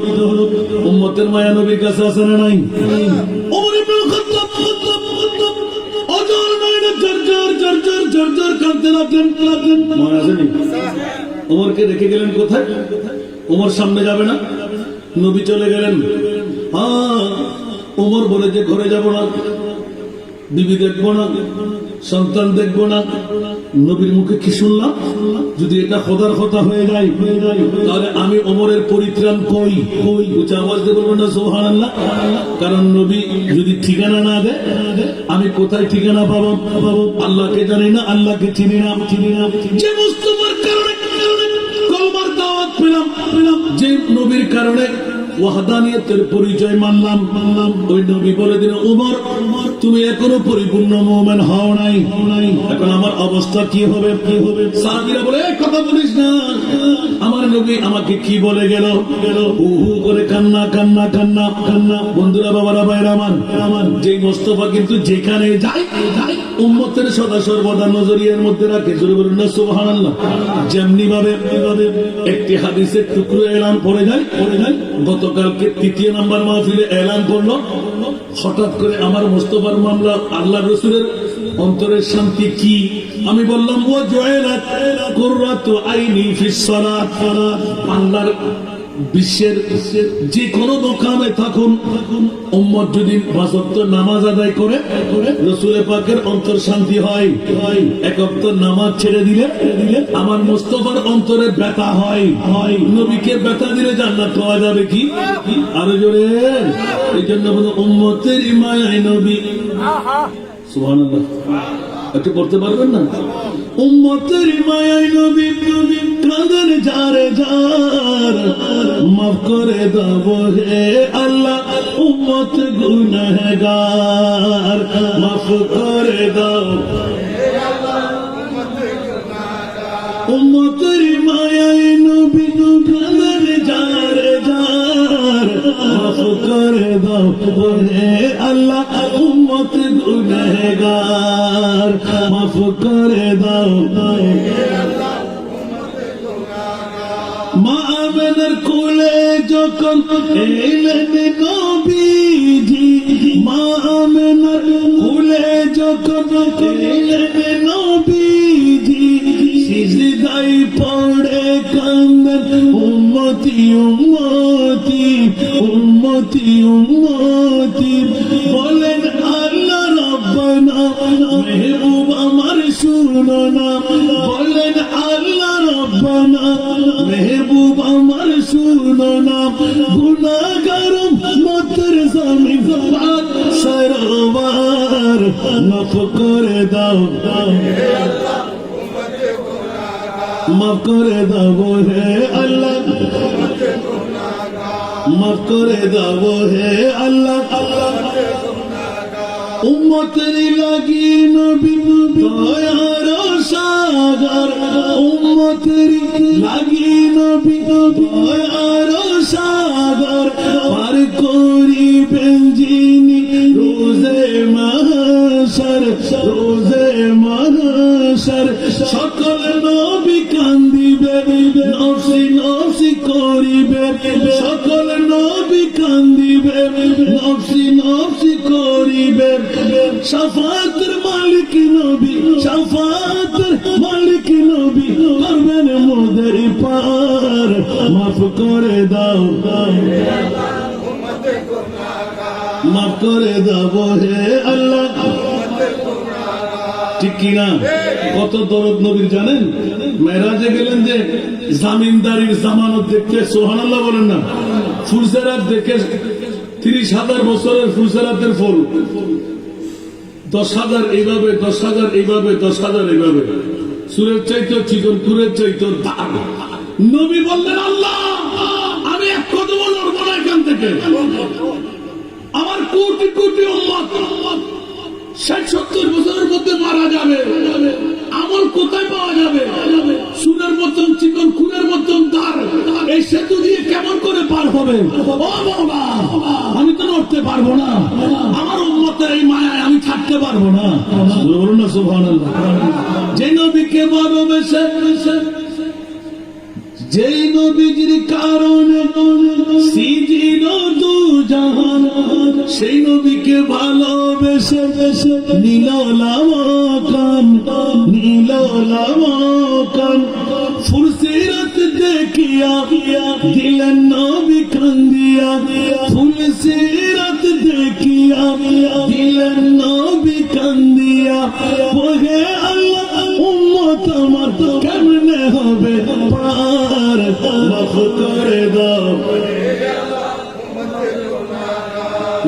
A: উম্মতের মায়া নবীর কাছে আছে না নাই? ওমর ইবনে খাত্তাব অজর নয়নে ঝরঝর ঝরঝর ঝরঝর কাঁদতে লাগলেন। মনে আছে নি? ওমরকে রেখে গেলেন কোথায়? ওমর সামনে যাবে না, নবী চলে গেলেন। হ্যাঁ, ওমর বলে যে ঘরে যাব না, বিবি দেখবো না, সন্তান দেখবো না। নবীর মুখে কি শুনলাম? যদি এটা খোদার কথা হয়ে যায় তাহলে আমি ওমরের পরিত্রাণ কই কই? উচ্চ আওয়াজ দিয়ে বলবো না সুবহানাল্লাহ। কারণ নবী যদি ঠিকানা না দেয় আমি কোথায় ঠিকানা পাবো? আল্লাহকে জানি না, আল্লাহকে চিনি না। যে মুস্তাফার কারণে কলমার দাওয়াত পেলাম, যে নবীর কারণে ওয়াহদানিয়তের পরিচয় মানলাম, ওই নবী বলে দিন ওমর তুমি এখনো পরিপূর্ণ মুমিন হও নাই। এখন আমার অবস্থা কি হবে? সাহাবীরা বলে কথা বলিস না, আমার নবী আমাকে কি বলে গেল, হু হু করে কান্না কান্না কান্না কান্না। বন্ধুরা, বাবারা, ভাইরা আমার, যে মোস্তফা কিন্তু যেখানে যায় উম্মতের সদা সর্বদা নজরিয়ার মধ্যে রাখে। জোরে বলুন না সুবহানাল্লাহ। যেমনি ভাবে একটি হাদিসের টুকরো এলান পড়ে যায়। গতকালকে 3 নাম্বার মাহফিলে এলান করলো, হঠাৎ করে আমার মোস্তফার মামলা আল্লাহ রসুলের অন্তরের শান্তি কি? আমি বললাম ও জুইলাত কুররাতু আইনি ফিস সালাত। আল্লাহর বিশ্বের যে কোনো দোকানে থাকুন উম্মত যদি 5 ওয়াক্ত নামাজ আদায় করে রাসূল পাকের অন্তর শান্তি হয়। 1 ওয়াক্ত নামাজ ছেড়ে দিলে আমার মুস্তাফার অন্তরে ব্যথা হয়। নবীকে ব্যথা দিলে জান্নাত পাওয়া যাবে কি? আরো জোরে। এই জন্য বলো উম্মতের মায়ায় নবী। সুবহানাল্লাহ। একটু পড়তে পারবেন না? উম্মতের মায়ায় নবী কাঁদেন যারে যার, মাফ করে দাও হে আল্লাহ উম্মত গুনাহগার, মাফ করে দাও উম্মতের মায়ায় নবী কাঁদেন যারে যার, মাফ করে দাও হে আল্লাহ উম্মত গুনাহগার, মাফ করে দাও। মা আমেনার কোলে যখন এলেন নবীজি, মা আমেনার কোলে যখন এলেন নবীজি, সিজদায় পড়ে কান্দেন উম্মতি উম্মতি উম্মতি উম্মতি। বলেন আল্লাহ রব্বানা মেহবুব আমার শুনো না বলেন আল্লাহ রব্বানা মেহবুব আমার শুনো না গুনাহগার উম্মতের জমিন সরোয়ার মাফ করে দাও মাফ করে দাও হে আল্লাহ মাফ করে দাও হে আল্লাহ উম্মতের লাগি নবী দয়ার সাগর উম্মতের লাগি নবী দয়ার সাগর পার করিবেন যিনি রোজে মাহশর সকল নবী কান্দিবে নফসি নফসি করিবে সকল নবী কান্দিবে নফসি নফসি করিবে শাফাতের মালিক নবী শাফাতের মালিক নবী করবেন মোদের পার মাফ করে দাও মাফ করে দাও হে আল্লাহ ঠিক কিনা কত দরদ নবীর জানেন মেরাজে গেলেন যে জামিনদারির জামানত দেখতে সুবহানাল্লাহ বলেন না ফুলসেরাত দেখে 30,000 বছরের ফুলসেরাতের ফুল 10,000 এইভাবে 10,000 এইভাবে 10,000 এইভাবে সুরের চাইতো চিকন কুরের চাইতো দাগ নবী বললেন আল্লাহ আমি এক কদম লড়ব না এখান থেকে আমার কোটি কোটি উম্মত 60-70 বছরের মধ্যে মারা যাবে আমল কোথায় পাওয়া যাবে সুরের মতন চিকন কুরের মতন দাগ এই সেতু দিয়ে কেমন করে পার হবে ও বাবা আমি তো নড়তে পারবো না আমার উম্মতের এই মায়ায় আমি থাকতে পারবো না বলুন না সুবহানাল্লাহ যে নবীকে ভালোবেসে যেই নবীর কারণে সিজিল দু জাহান সেই নবীকে ভালোবেসে নীল লামাকান ফুলসিরাত দেখিয়া দিলেন নবী কান্দিয়া ফুলসিরাত দেখিয়া দিলেন নবী কান্দিয়া ওহে আল্লাহ উম্মত আমার কেমনে হবে পার মাফ করে দাও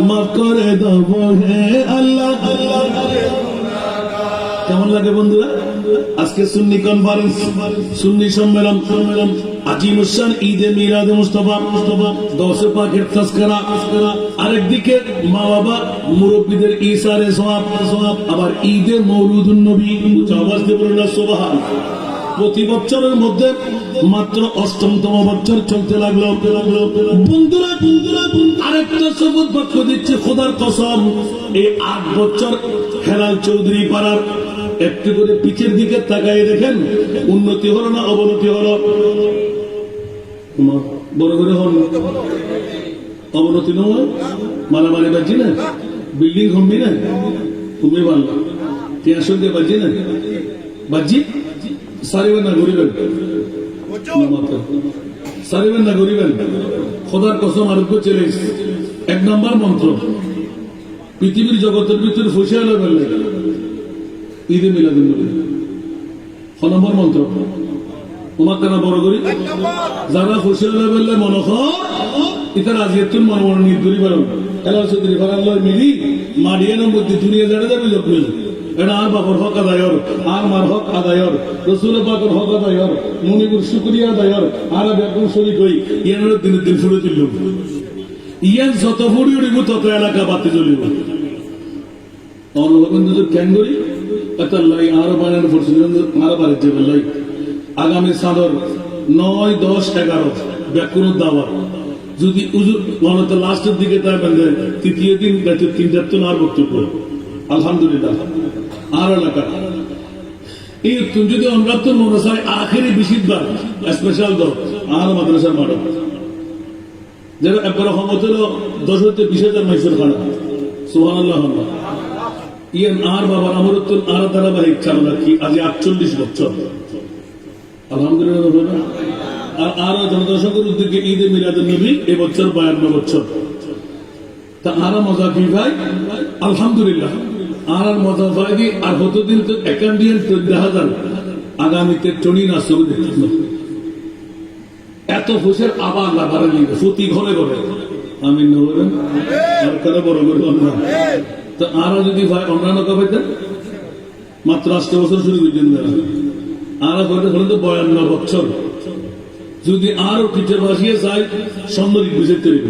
A: মাফ করে দাও হে আল্লাহ কেমন লাগে বন্ধুরা আজকে সুন্নি কনফারেন্স সুন্নি সম্মেলন আজিমুশান ঈদে মিলাদে মুস্তাফা দশে পাকের তাজকিরা আরেকদিকে মা বাবা মুরব্বীদের ইসারে সওয়াব আবার ঈদে মওলুদুন নবী আওয়াজ দিয়ে বলুন সুবহানাল্লাহ প্রতি বছরের মধ্যে মাত্র 8তম বছর চলতে লাগলো বন্ধুরা আরেকটা শপথ বাক্য দিচ্ছে খোদার কসম এই 8 বছর হেলাল চৌধুরী পাড়ার একটু করে পিছের দিকে তাকায় দেখেন উন্নতি হলো না অবনতি হলো বড় করে হল অবনতি নয় মারামারি বাজি না বিল্ডিং কমবি না তুমি ভালো তোমার সঙ্গে বাজি না বাজি সারিবেন না গরিবেন সারিবেন না গরিবেন খোদার কসম আরোগ্য চ্যালেঞ্জ 1 নম্বর মন্ত্র পৃথিবীর জগতের ভিতরে ফুসে এলো বললে ঈদে মিলাদুন নবী 6 নম্বর মন্ত্র তোমার কেন বড় করি যারা ফুসে এলো বললে মনখ ইতার আজকে তুমি মনে মনে নির্দরি পারো হেলাল চৌধুরী ফারাল্লাহ মিলি মারিয়ে নম্বর দুনিয়া জানে যাবে যখন এটা আর বাপর হক আদায়র আর মার হক আদায়র রসুল পাকের হক আদায়র মনিপুর শুক্রিয়া আদায়র আর বেকুম শরীক হই ইয়ানের দিন ফুড়ে তুলল ইয়ান যত ফুড়ি উড়িব তত এলাকা বাতি জ্বলিব অনলগঞ্জ কেন করি এতাল্লাই আরো বানানো পড়ছিল আরো বাড়িতে বললাই আগামী সাদর 9, 10, 11 বেকুন দাওয়া যদি মনে তো লাস্টের দিকে তাই বললেন তৃতীয় দিন 3 তো আর বক্তব্য আলহামদুলিল্লাহ আর এলাকা এই তুমি যদি আমরা তো মনে চাই আখেরি বিশিদবার স্পেশাল দল আর মাদ্রাসার মাঠ যারা একবার ক্ষমতের 10-20,000 মাইসের খানা সুবহানাল্লাহ ইয়ান আর বাবার আমার তো আর ধারাবাহিক চালু রাখি আজ 48 বছর আলহামদুলিল্লাহ আর আরো জনদর্শকের উদ্যোগে ঈদে মিলাদুন নবী এবছর 52 বছর তা আরো মজা কি ভাই আলহামদুলিল্লাহ আর মজা পাইনি আর কতদিন তো একান্ডিয়ান 14,000 আগামীতে টনি না শুরু দেখতে এত খুশের আবার লাভারে লিখবে প্রতি ঘরে ঘরে আমি নবলেন আর করে বড় করে অন্য তো আরো যদি ভাই অন্যান্য কবেতেন মাত্র 8 বছর শুরু করছেন আরো করতে হলে তো 52 বছর যদি আরো পিঠে ভাসিয়ে চাই সুন্দরী বুঝে তৈরি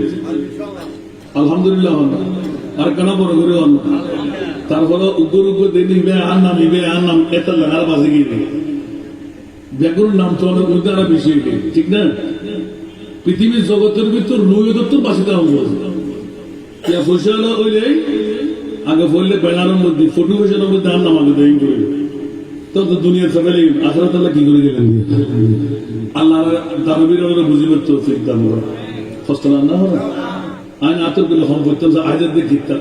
A: আলহামদুলিল্লাহ আর কেন বড় করে অন্য তারপরে উগ্র উগ্র দিবে আর নামিবে আর নাম এত লাগার বাজে গিয়ে ব্যাকুর নাম তো অনেক মধ্যে আরো বেশি ঠিক না পৃথিবীর জগতের ভিতর নৈদত্তর বাসিতে হবে আগে বললে ব্যানারের মধ্যে ফটো ফেশনের মধ্যে আর নাম আগে দেয় করে তত দুনিয়া ফেলে আসলে তাহলে কি করে গেলেন আল্লাহ দানবীর বুঝি পারতো দাম হস্ত রান্না হয় আইন আতর করলে হম করতাম আজাদ দিয়ে কিতাম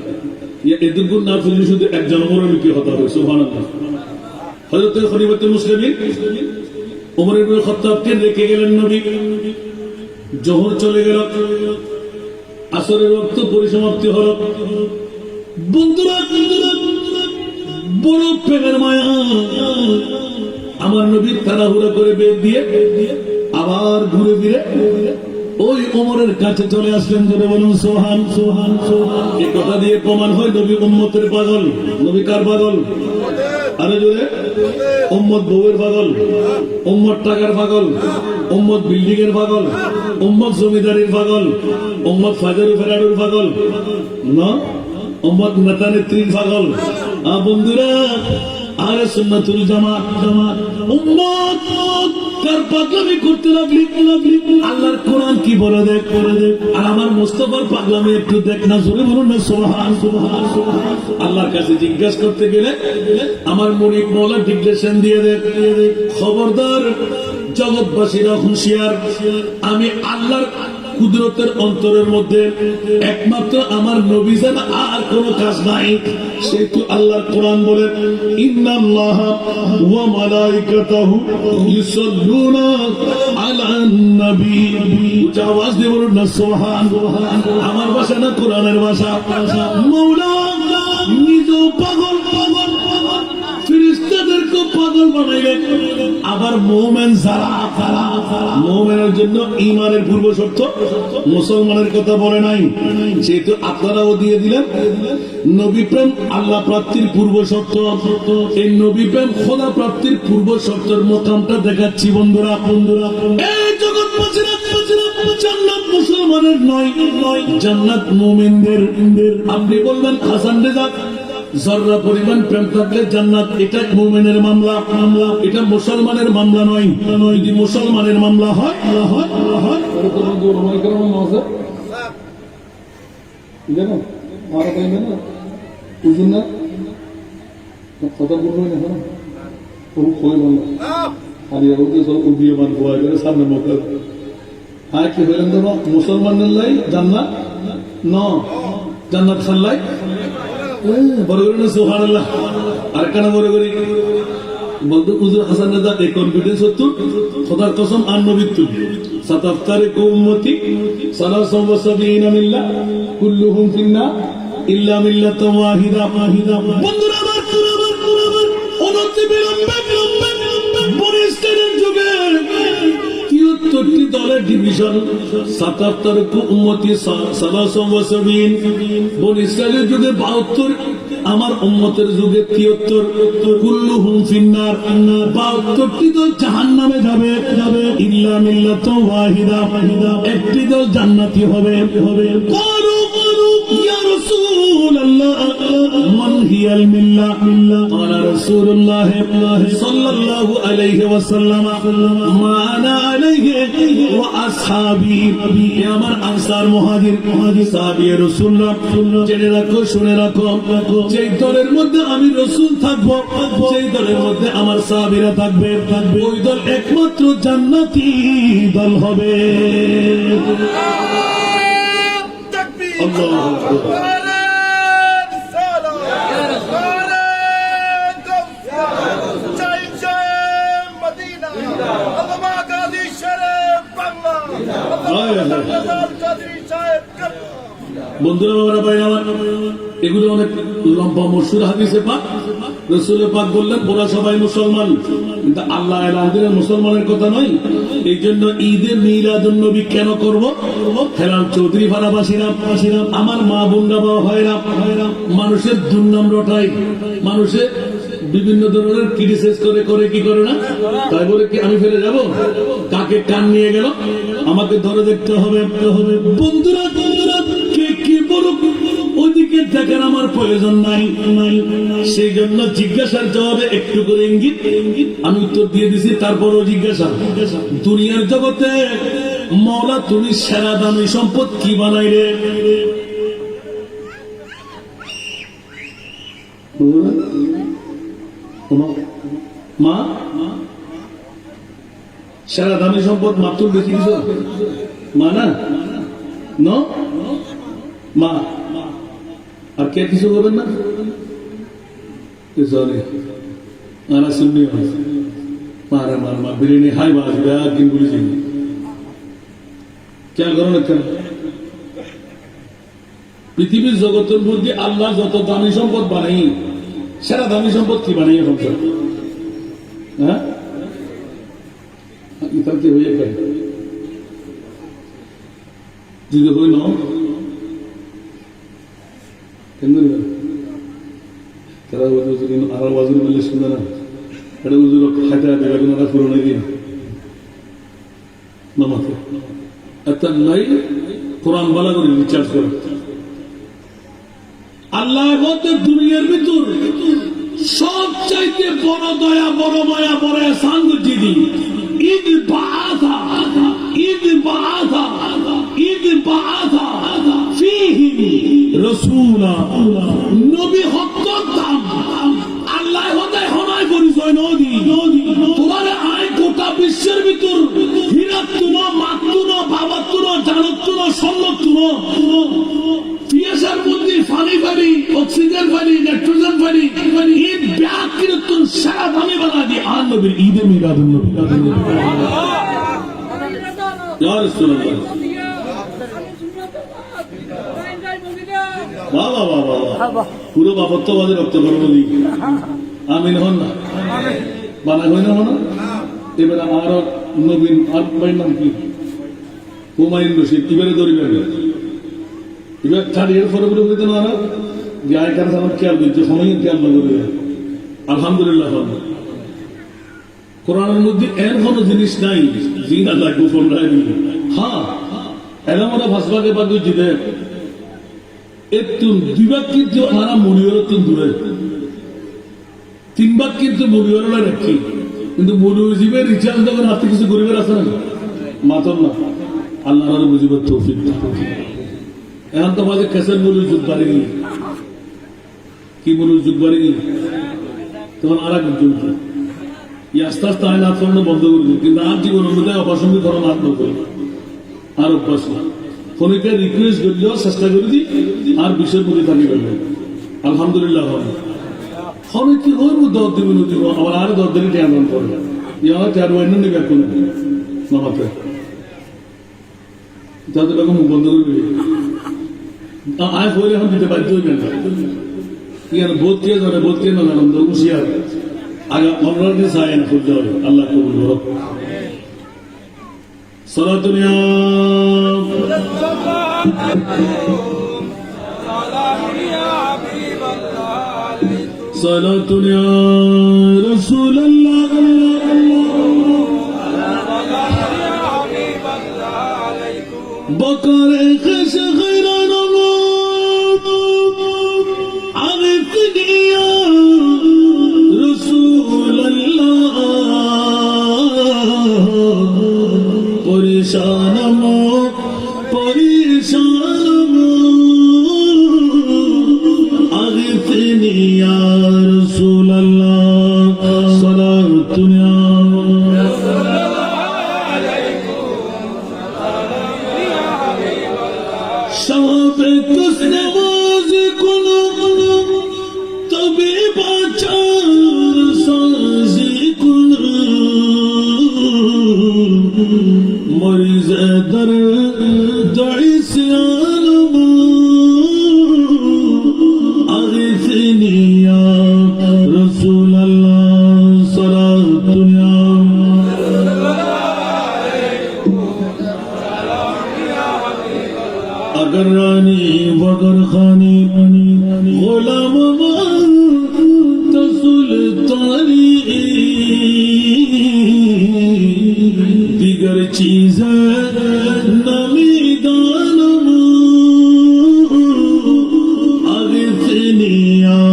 A: এদুগুণ না ফেলে শুধু একজন মরণে কি হতা হয় সুবহানাল্লাহ হযরত খলিফাতুল মুসলিমিন ওমর ইবনে খাত্তাবকে রেখে গেলেন নবী জোহর চলে গেল আসরের ওয়াক্ত পরিসমাপ্তি হল বন্ধুরা বড় প্রেমের মায়া আমার নবী তাড়াহুড়া করে বের দিয়ে আবার ঘুরে ফিরে ওই ওমরের কাছে চলে আসলেন জোরে বলুন সোহান সোহান সোহান এই কথা দিয়ে প্রমাণ হয় নবী উম্মতের পাগল নবী কার পাগল আরে জোরে উম্মত বউয়ের পাগল উম্মত টাকার পাগল উম্মত বিল্ডিং এর পাগল উম্মত জমিদারির পাগল উম্মত ফাজারু ফেরারুর পাগল না উম্মত নেতা নেত্রীর পাগল বন্ধুরা আরে সুন্নাতুল জামাত জামাত উম্মত কার পাগলামি করতে লাগলি আল্লাহর কোরআন কি বলে দেখ আর আমার মুস্তাফার পাগলামি একটু দেখ না জোরে বলুন না সুবহান সুবহান আল্লাহর কাছে জিজ্ঞাসা করতে গেলে আমার মনিক মওলা ডিক্লেরেশন দিয়ে দেখ খবরদার জগৎবাসীরা হুঁশিয়ার আমি আল্লাহর কুদরতের অন্তরের মধ্যে একমাত্র আমার নবী ছাড়া আর কোনো কাজ নাই সেহেতু আল্লাহর কোরআন বলে ইন্নাল্লাহা ওয়া মালাইকাতাহু ইউসাল্লুনা আলান নবী উচ্চ আওয়াজ দিয়ে বলুন না সুবহানাল্লাহ আমার ভাষা না কোরআনের ভাষা মাওলা নিজেও পাগল ফেরেশতাদেরকে পাগল বানাইলেন আবার মুমিন যারা মুমিনের জন্য ঈমানের পূর্ব শর্ত মুসলমানের কথা বলে নাই যেহেতু আপনারাও দিয়ে দিলেন নবী প্রেম আল্লাহ প্রাপ্তির পূর্ব শর্ত এই নবী প্রেম খোদা প্রাপ্তির পূর্ব শর্তের মোকামটা দেখাচ্ছি বন্ধুরা এই জগৎবাসীরা জান্নাত মুসলমানের নয় জান্নাত মুমিনদের আপনি বলবেন হাসান রেজা জর্রা পরিমাণ প্রেম থাকলে জান্নাত এটা মুমিনের মামলা এটা মুসলমানের মামলা নয় যদি মুসলমানের মামলা হয় মুসলমানের লাই জান্নাত জান্নাত খাল্লাই বড় করে না সুবহানাল্লাহ আর কেন বড় করি বলতো হুজুর হাসান রাজা এই কনফিডেন্স হতো খোদার কসম আর নবীত্ব সাতাফতারিকু উম্মতি সালাসাম ওয়া সাবিনা মিল্লাহ কুল্লুহুম ফিন্নার ইল্লা মিল্লাতান ওয়াহিদা বন্ধুরা আমার অনতি বিলম্বে বনি ইসরাইলের যুগে 73টি দলের ডিভিশন 77 উম্মতি সালাসাম ওয়া সাবিন বনি ইসরাইলের যুগে 72 আমার উম্মতের যুগে 73 কুল্লুহুম ফিন্নার 72টি দল জাহান্নামে যাবে ইল্লা মিল্লাতান ওয়াহিদা একটি দল জান্নাতি হবে ক্বালু ইয়া রাসূলুল্লাহ মান হিয়াল মিল্লাহ ক্বালা রাসূলুল্লাহ সাল্লাল্লাহু আলাইহি ওয়াসাল্লাম মা আনা আলাইহি ওয়া আসহাবি আমার আনসার মুহাজির সাহাবী রাসূলুল্লাহ জেনে রাখো শুনে রাখো যেই দলের মধ্যে আমি রাসূল থাকবো সেই দলের মধ্যে আমার সাহাবীরা থাকবে ওই দল একমাত্র জান্নাতি দল হবে আল্লাহু আকবার বন্ধুরা বাবারা ভাই আমার, এগুলো অনেক লম্বা মশহুর হাদিসে পাক। রাসূল পাক বললেন ওরা সবাই মুসলমান, কিন্তু আল্লাহ এলান দিলেন মুসলমানের কথা নয়। এই জন্য ঈদে মিলাদুন নবী কেন করব? হেলাল চৌধুরী ফারাবাসীরা, আমার মা বোনরা বাবা ভাইরা, মানুষের দুর্নাম রটাই, মানুষের বিভিন্ন ধরনের ক্রিটিসাইজ করে কি করে না, তাই বলে কি আমি ফেলে যাব? কাকে কান নিয়ে গেল আমাকে ধরে দেখতে হবে। বন্ধুরা কে কি বলুক ওইদিকে দেখেন আমার প্রয়োজন নাই। সেই জন্য জিজ্ঞাসার জবাবে একটু করে ইঙ্গিত আমি উত্তর দিয়ে দিছি। তারপরও জিজ্ঞাসা, দুনিয়ার জগতে মওলা তুমি সেরা দামি সম্পদ কি বানাইলে? মা সেরা দামি সম্পদ মাতুল দেখি দিছ মা না মা, আর কে কিছু করবেন না? মারা মার মা বিরিয়ানি হাই বাস একদিন বলেছি খেয়াল করো না কেন? পৃথিবীর জগতের মধ্যে আল্লাহ যত দামি সম্পদ বানাই, সেরা দামি সম্পদ কি বানাই এখন? হ্যাঁ, ইতাতে হয়ে গেল যদি হই ন তারা আর ওয়াজুর বললে শুনবে না, এটা উজুর খাইতে বেগুন পুরো দিন নামাতে লাই কোরআন বালা করে রিচার্জ করে। আল্লাহ বলতে দুনিয়ার ভিতর সবচাইতে বড় দয়া, বড় মায়া, বড় এহসান দিদি ঈদ বাআসা, ঈদ বাআসা, ঈদ বাআসা ফীহি রাসূলা, নবী হত্যর দাম আল্লাহ হতে হনায় পরিচয় নদী। তোমার আয় গোটা বিশ্বের ভিতর হীরার তুনো, মাতুনো, বাবার তুনো, জানত তুনো, স্বর্ণর তুনো, পিয়াসার মধ্যে পানি পানি, অক্সিজেন পানি, নাইট্রোজেন পানি, ঈদ ব্যাগ কিন্তু সারা দামে বানা দিয়ে আর নবীর ঈদে মিলাদুন নবী। ইয়া রাসূলুল্লাহ, পুরো বাপত্ববাদী রক্ত করবি আমিন হন না, বানা হই না হন। এবার আর নবীন আর ভাইয়ের নাম কি? হুমায়ুন রশিদ। এবারে ধরিবেন এবার ছাড়িয়ে ফরে বলে বলতে না যে আয় কারণ আমার খেয়াল দিচ্ছে, সময় খেয়াল না করবে। আলহামদুলিল্লাহ, কোরআনের মধ্যে এর কোন জিনিস নাই জিন আল্লাহ গোপন রাখবি। হ্যাঁ, এরা আমরা ভাসবাকে বাদ দিতে একটু দুই ভাগ কিন্তু আমরা মরিওর দূরে, তিন ভাগ কিন্তু মরিওর রাখি, কিন্তু মরিজীবের রিচার্জ যখন হাতে কিছু গরিবের আছে না মাতন না, আল্লাহ বুঝিবার তৌফিক। এখন তো আমাদের কেসের মূল্য যুগ বাড়ি গেল, কি মূল্য যুগ বাড়ি গেল, তখন আর এক যুগ আস্তে আস্তে আইন হাত করানো বন্ধ করে দিল। কিন্তু আর জীবনের মধ্যে অপাসম্বী করানো হাত করে আর অভ্যাস না। ফোনকে রিকোয়েস্ট করলেও চেষ্টা করে দিই আর বিষয়ের মধ্যে থাকি পারবেন। আলহামদুলিল্লাহ, ফোনে কি ওর দর দিব দিব আবার আর 10 দিনে টেয়ার করে ইয়া টেয়ার ওয়াইন নেবে এখন নামাতে যাদের রকম বন্ধ করবে আয় হলে এখন দিতে বাধ্য হইবেন না। ইয়ার বোধ কে ধরে, বোধ কে না জানান হুশিয়ার আগে অনরার দিয়ে চায় না খুঁজতে হবে। আল্লাহ কবুল করো। সালাতুনিয়া সালাতুনিয়া রাসূলুল্লাহ বকরে খিশ গয়রান আরিফনিয়া রাসূলুল্লাহ পরিশান পরিশান আরিফনিয়া রাসূলুল্লাহ সালাতুনিয়া সবে তুস নমাজ কুনো তবে বাঁচার সাজি কুনো মরিজ দর দাইস আলম গোলাম সুলতানি দিগর চিজ নমি দানম আগিসনি ইয়া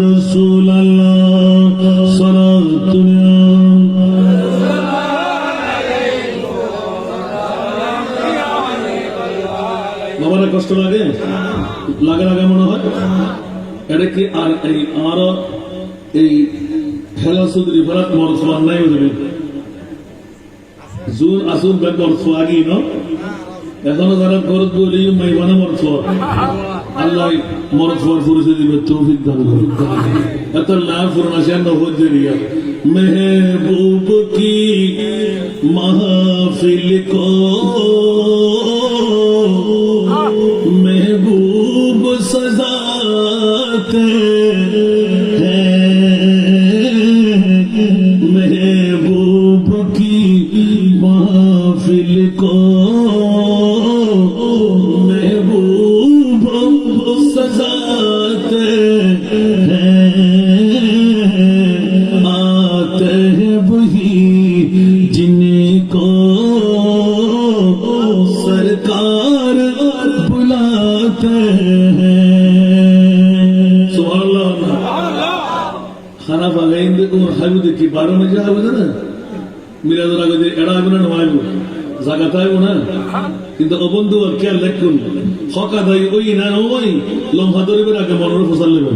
A: রাসূলুল্লাহ সালাতুল্লাহ। বাবার কষ্ট লাগে লাগে লাগে মনে হয় এটা কি আর এই আরো এই হেলা চৌধুরী ফেরাত মরসমান নাই দেবে জুন আসুন ব্যাগ মরস আগি ন এখনো যারা করত বলি মাইবানা মরস আল্লাহ মরসওয়ার পরিচয় দিবে তৌফিক দান করুন। এত না ফুরমাশিয়ান নফজ জরিয়া महबूब की महफिल को महबूब सजाते हैं, महबूब की महफिल को महबूब सजाते हैं, आते हैं वही जिनको सरकार बुलाते हैं। सुभान अल्लाह। खाना पाएंगे और हाइबू देखी 12 में जा ना मिला तो लगे एड़ा आगे ना नवाइबू জাগাত আইব না কিন্তু অবন্ধু আর কে লেখুন হকা দাই ওই না ওই লম্বা ধরিবে আগে মনের ফসল নেবেন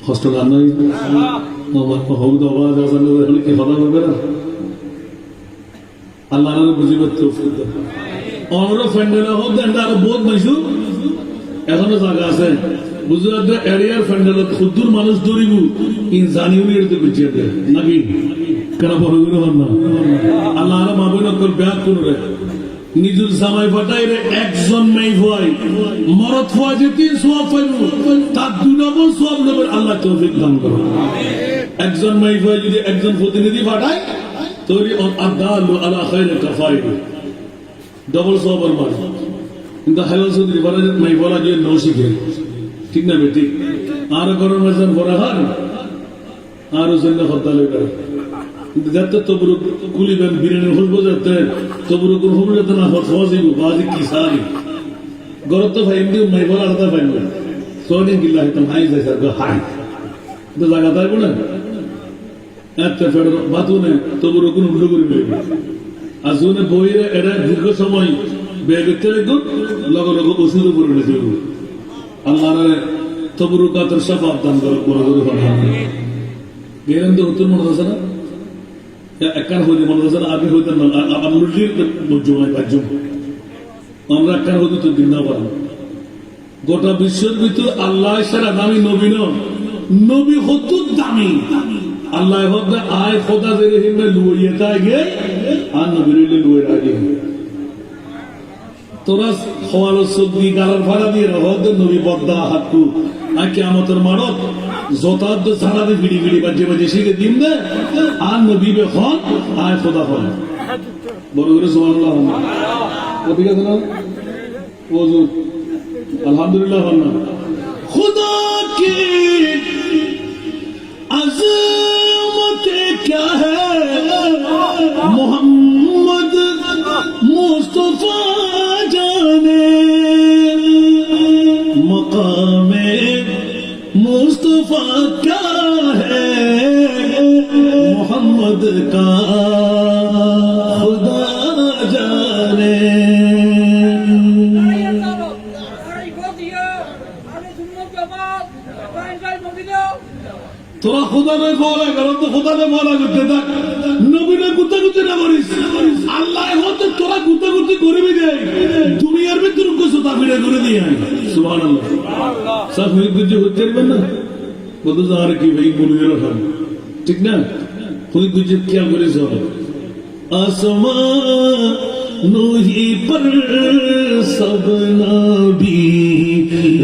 A: কষ্ট গান নয় হোক তো আওয়াজ আসানো হলে কি কথা বলবে না আল্লাহ বুঝিবে তৌফিক দাও। আমরা ফ্যান্ডেলা হোক দেন আরো বহুত মাইসু এখনো জায়গা আছে গুজরাট এরিয়ার ফ্যান্ডেলা খুদ্দুর মানুষ দৌড়িব ইনসানি উনিতে বুঝিয়ে দেয় নাকি কেন বড় করে হন না আল্লাহ আরো মাবই নকল ব্যাগ করে নিজুর জামাই ফাটাই রে একজন মেয়ে হয় মরদ হয় যে 3 সওয়াব পাইব তার 2 নম্বর সওয়াব নেবেন আল্লাহ তৌফিক দান করুন। একজন মেয়ে হয় যদি একজন প্রতিনিধি ফাটায় তোরি আদালু আলা খায়রি কাফাইল ডবল সওয়াবের মান কিন্তু হালাল চৌধুরী বলে মেয়ে বলা যে নৌ শিখে ঠিক না বেটি আর গরম মেজান বড় হার আরো জন্য হরতালে করে যাতে তবরুক কুলিবেন বিরিয়ানি হলবো যাতে তবরুক হলবো যাতে না হওয়াজিব বাজি কি সারি গরত তো ভাই এমনি মাই বলা আলাদা পাইবে সোডিং কিল্লা হইতাম হাই যায় স্যার হাই তো জায়গা তাই বলে একটা ফের বাতুনে তবরুক উল্টো করে বেরবে আর জোনে বইরে এটা দীর্ঘ সময় বেগতে রেখুন লগ লগ ওষুধ করে নিতে আল্লাহর তবরুকাতের সব আবদান করে বড় করে ফরমান গেলেন তো উত্তর মনে আছে না একখান হইতে মনে হচ্ছে আগে হইতে আমলুলির জমায় 5 জন আমরা একখান হইতে তো দিন না পারলাম গোটা বিশ্বের ভিতর আল্লাহ সারা দামি নবী নবী হতো দামি আল্লাহ হতে আয় খোদা জেরে হিমে লুইয়ে তাই গে আর নবীর লুইয়ে আগে তোরা খোয়ালো সবজি গালার ভাড়া দিয়ে হতে নবী বদ্দা হাতু আর কিয়ামতের মারত জোতাদ সারাদে ভিড়ি ভিড়ি বাজে বাজে শিখে দিন দে আর নবী বেখন আয় খোদা হন বড় করে সুবহানাল্লাহ ঠিক আছে না ওযু আলহামদুলিল্লাহ বলনা खुदा की अज़मत क्या है मोहम्मद मुस्तफा जाने मकामे मुस्तफा क्या है मोहम्मद का खुदा जाने। তোরা খুদা নয় বলা গেল তো খুদা নয় বলা করতে থাক নবী নয় গুতাগুতি না করিস আল্লাহ হতে তোরা গুতাগুতি করবি দেয় দুনিয়ার ভিতর কিছু তাফিরা করে দিয়ে সুবহানাল্লাহ সব হয়ে কিছু হতে পারবেন না কত আর কি ভাই বলে রাখা ঠিক না হয়ে কিছু খেয়াল করিস আসমানো ही पर सब नबी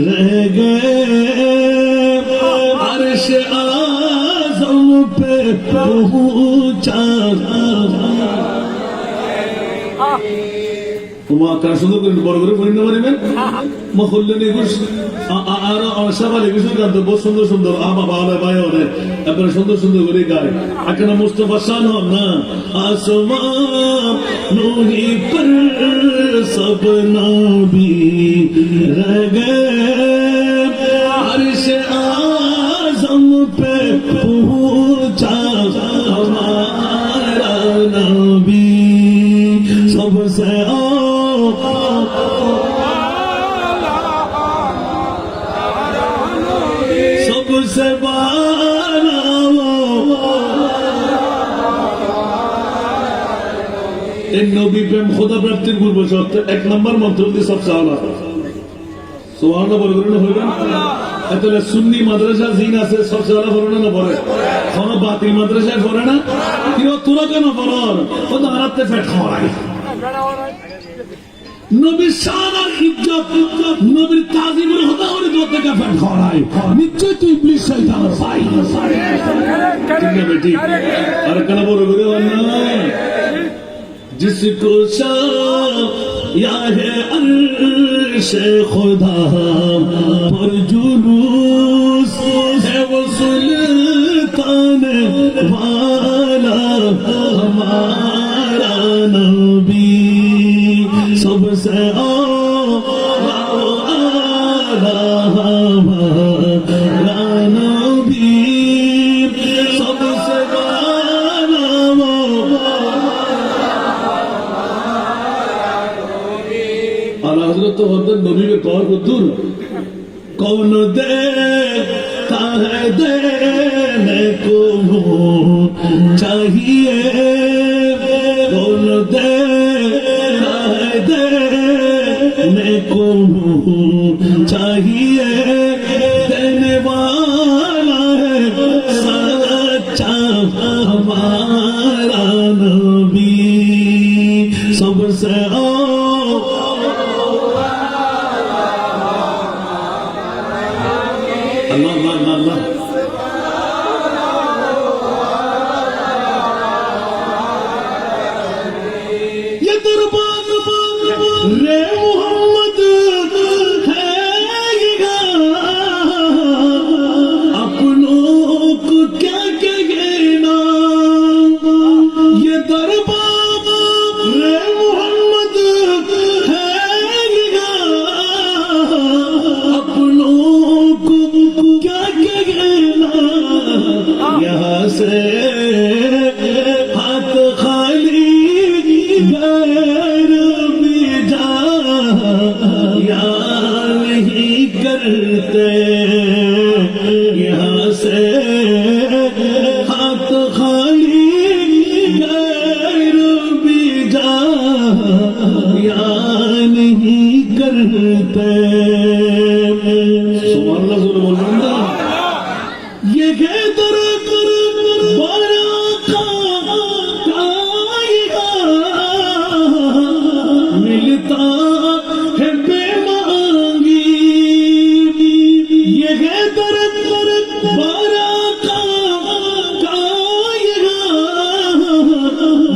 A: रह गए अर्श आज़म पे पहुंचा তোমার কার সুন্দর করে বড় করে পড়ে নেবেন মহল্লে নিগুস আর সবাই কিছু গান তো বহুত সুন্দর সুন্দর আমা বাবা ভাই অনেক আপনারা সুন্দর সুন্দর করে গায় এখন মুস্তফা শান হন না আসমান নূহি পর সব নবী রহ গয়ে अर्श आज़म पे पहुंचा हमारा नबी सबसे सबसे बाला इन नबी प्रेम खुदा प्राप्तिर पूर्व शर्त एक नंबर मंत्र होती सबसे आला সুবহানাল্লাহ বলবেন হইবেন তাহলে সুন্নি মাদ্রাসা জিন আছে সব জায়গা পড়ে না পড়ে কোন বাতিল মাদ্রাসায় পড়ে না কি তোরা কেন পড়র ও তো আরাতে পেট খাওয়াই নবীর শান আর ইজ্জত নবীর তাজিমের হতা করে দো থেকে পেট খাওয়াই নিশ্চয় তুই ইবলিস শয়তান ভাই ঠিক না বেটি আর কেন বড় করে না जिसको या है अर्श खुदा पर जुलूस है वो सुल्तान वाला हमारा नबी सबसे आला हमारा नबी सबसे तो होते नबी के कौर को दूर कौन देता है देने को चाहिए कौन देता है देने को चाहिए देने वाला है सच्चा हमारा नबी सबसे ये दरबार रे मोहम्मद है ये अपनों को क्या कहना ये दरबार रे मोहम्मद है ये अपनों को क्या कहना यहाँ से हाथ खाली गैर बिजा या नहीं करते यहाँ से हाथ खाली गैर बिजा या नहीं करते सुभान अल्लाह बोल रहा ये कहतर मिलता है बेमांगी ये है दर्द बारा का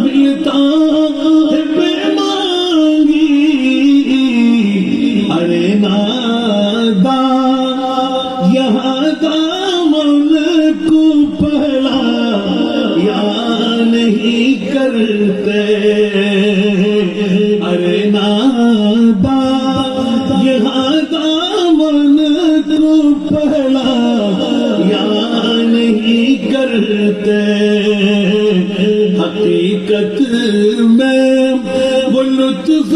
A: मिलता है बेमांगी अरे नादा यहाँ दामन को पहला या नहीं करते अरे नादा यहाँ दामन को पहला या नहीं करते हकीकत में वो लुत्फ़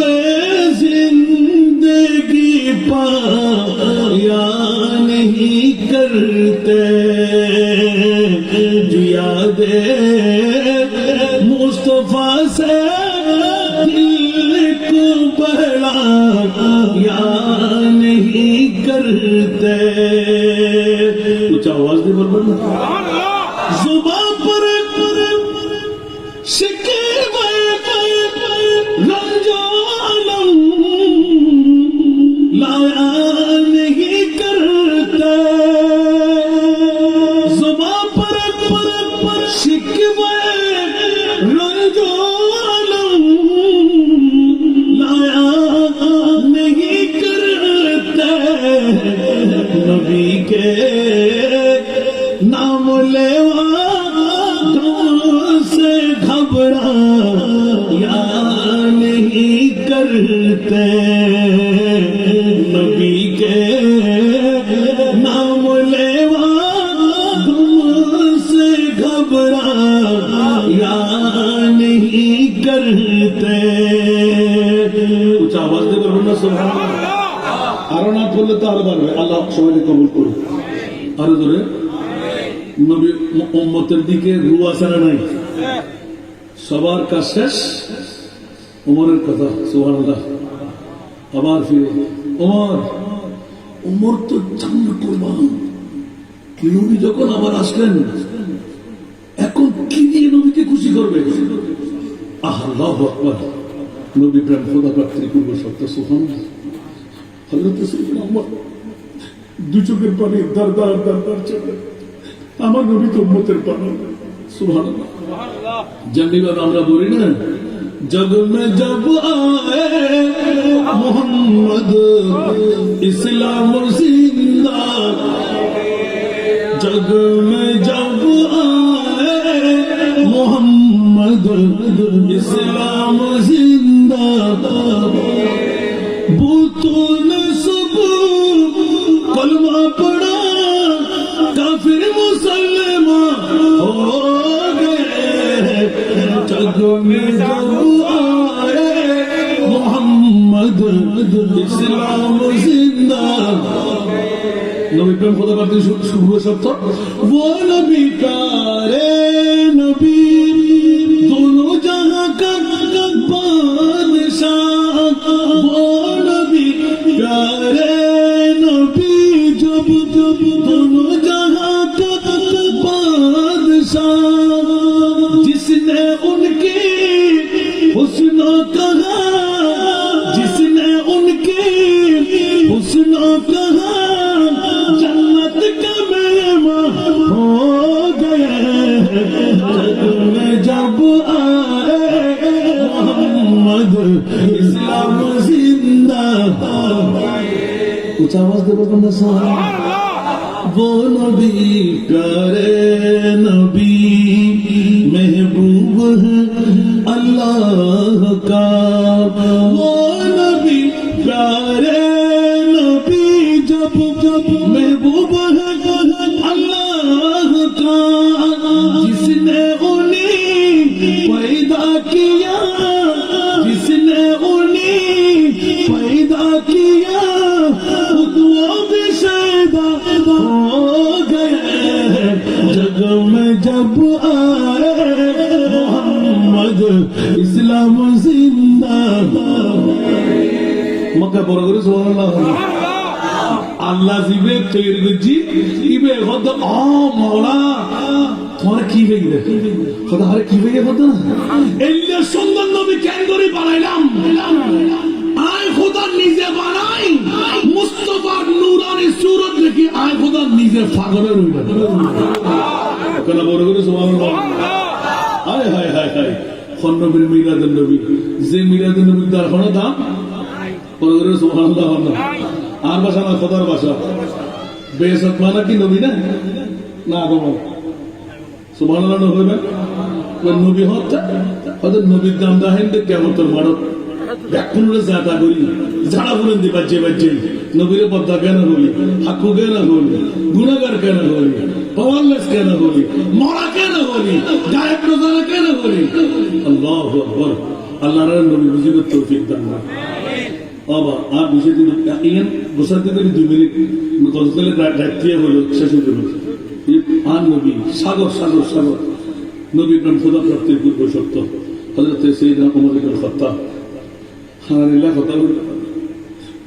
A: जिंदगी पा या नहीं करते जो यादे मुस्तफा से दिल को बहला या नहीं करते कुछ आवाज नहीं बोल जुबान पर शिकवे रंजो आलम लाया नहीं करते जुबान पर शिकवे रंजो आलम लाया नहीं करते नबी के नाम लेवा से घबरा या नहीं करते नबी के नाम लेवा से घबरा या नहीं करते कुछ आवाज दे बोलना सुभान আরো না পড়লে তো আরো পারবে আল্লাহ সবাইকে কবুল করুন আরো ধরে নবী উম্মতের দিকে রু আসারা নাই সবার কাজ শেষ উমরের কথা সুবহানাল্লাহ আবার ফিরে উমর তো জান্নাত কুরবান নবী যখন আবার আসলেন এখন কি দিয়ে নবীকে খুশি করবে আল্লাহু আকবার নবী প্রেম খোদা প্রাপ্তি করবে সত্য সুবহানাল্লাহ হযরত সাইয়েদনা উমর দুই চোখের পানি দার দার দার দার চলে আমার নবী তো উম্মতের পানি সুবহানাল্লাহ সুবহানাল্লাহ যেমনিভাবে আমরা বলি না जग में जब आए मोहम्मद इस्लाम जिंदा जग में जब आए मोहम्मद इस्लाम जिंदा बूतों ने सब कलमा पढ़ा काफिर मुसलमान हो गए जग में जब आए मोहम्मद इस्लाम जिंदा नबी प्रेम खुदा करते शुरू शब्द वो नबी प्यारे नबी दोनों जहां का बादशाह वो नबी प्यारे नबी जब जब दोनों जहां का बादशाह जिसने उनकी हुस्न कहा जिसने उनकी हुस्न कहा जन्नत का मेहमान हो गए जग में जब आए मोहम्मद इस्लाम जिंदा कुछ आवाज दे बंदा साहब वो नबी प्यारे नबी महबूब है अल्लाह का वो नबी प्यारे नबी जब जब महबूब है अल्लाह का जिसने उन्हें पैदा किया जिसने उन्हें पैदा किया खुद वो भी शैदा हो गए जग में जब आए मोहम्मद इस्लाम जिंदा मक्का বড় করে সুবহানাল্লাহ আল্লাহ জিবে তৈরি করছি ইবে হদ আ মাওলা তোমার কি বেগে খোদা আরে কি বেগে হদ এলে সুন্দর নবী কেন করে বানাইলাম আয় খোদা নিজে বানাই মুস্তাফার নূরানি সুরত দেখি আয় খোদা নিজে পাগলের হইল কেন বড় করে সুবহানাল্লাহ হায় হায় হায় হায় খন্নবীর মিলাদুন নবী যে মিলাদুন নবীর দার হলো দাম বড় করে সুবহানাল্লাহ আর ভাষা না খোদার ভাষা বেয়াসত মানা কি নবী না না তোমার সুবহানাল্লাহ নবী না কোন নবী হচ্ছে ওদের নবীর দাম দাহেন দে কেমন তোর মারো ব্যাকুলে জাতা করি ঝাড়া বুলেন দি বাজে বাজে নবীর পদ্মা কেন হলি হাকু কেন হলি গুনাহগার কেন হলি পাওয়ারলেস কেন হলি মরা কেন হলি গায়েব রোজানা কেন হলি আল্লাহু আকবার আল্লাহর নবী বুঝিবে তৌফিক দান না বাবা আর বুঝে দিন ইয়েন বসাতে দিন 2 মিনিট কতগুলো রাত্রিয়ে হলো শেষ হয়ে গেল আর নবী সাগর সাগর সাগর নবী প্রেম খোদা প্রাপ্তির পূর্ব সত্য হযরত সাইয়েদনা ওমর ইবনে খাত্তাব হানাল্লাহ কথা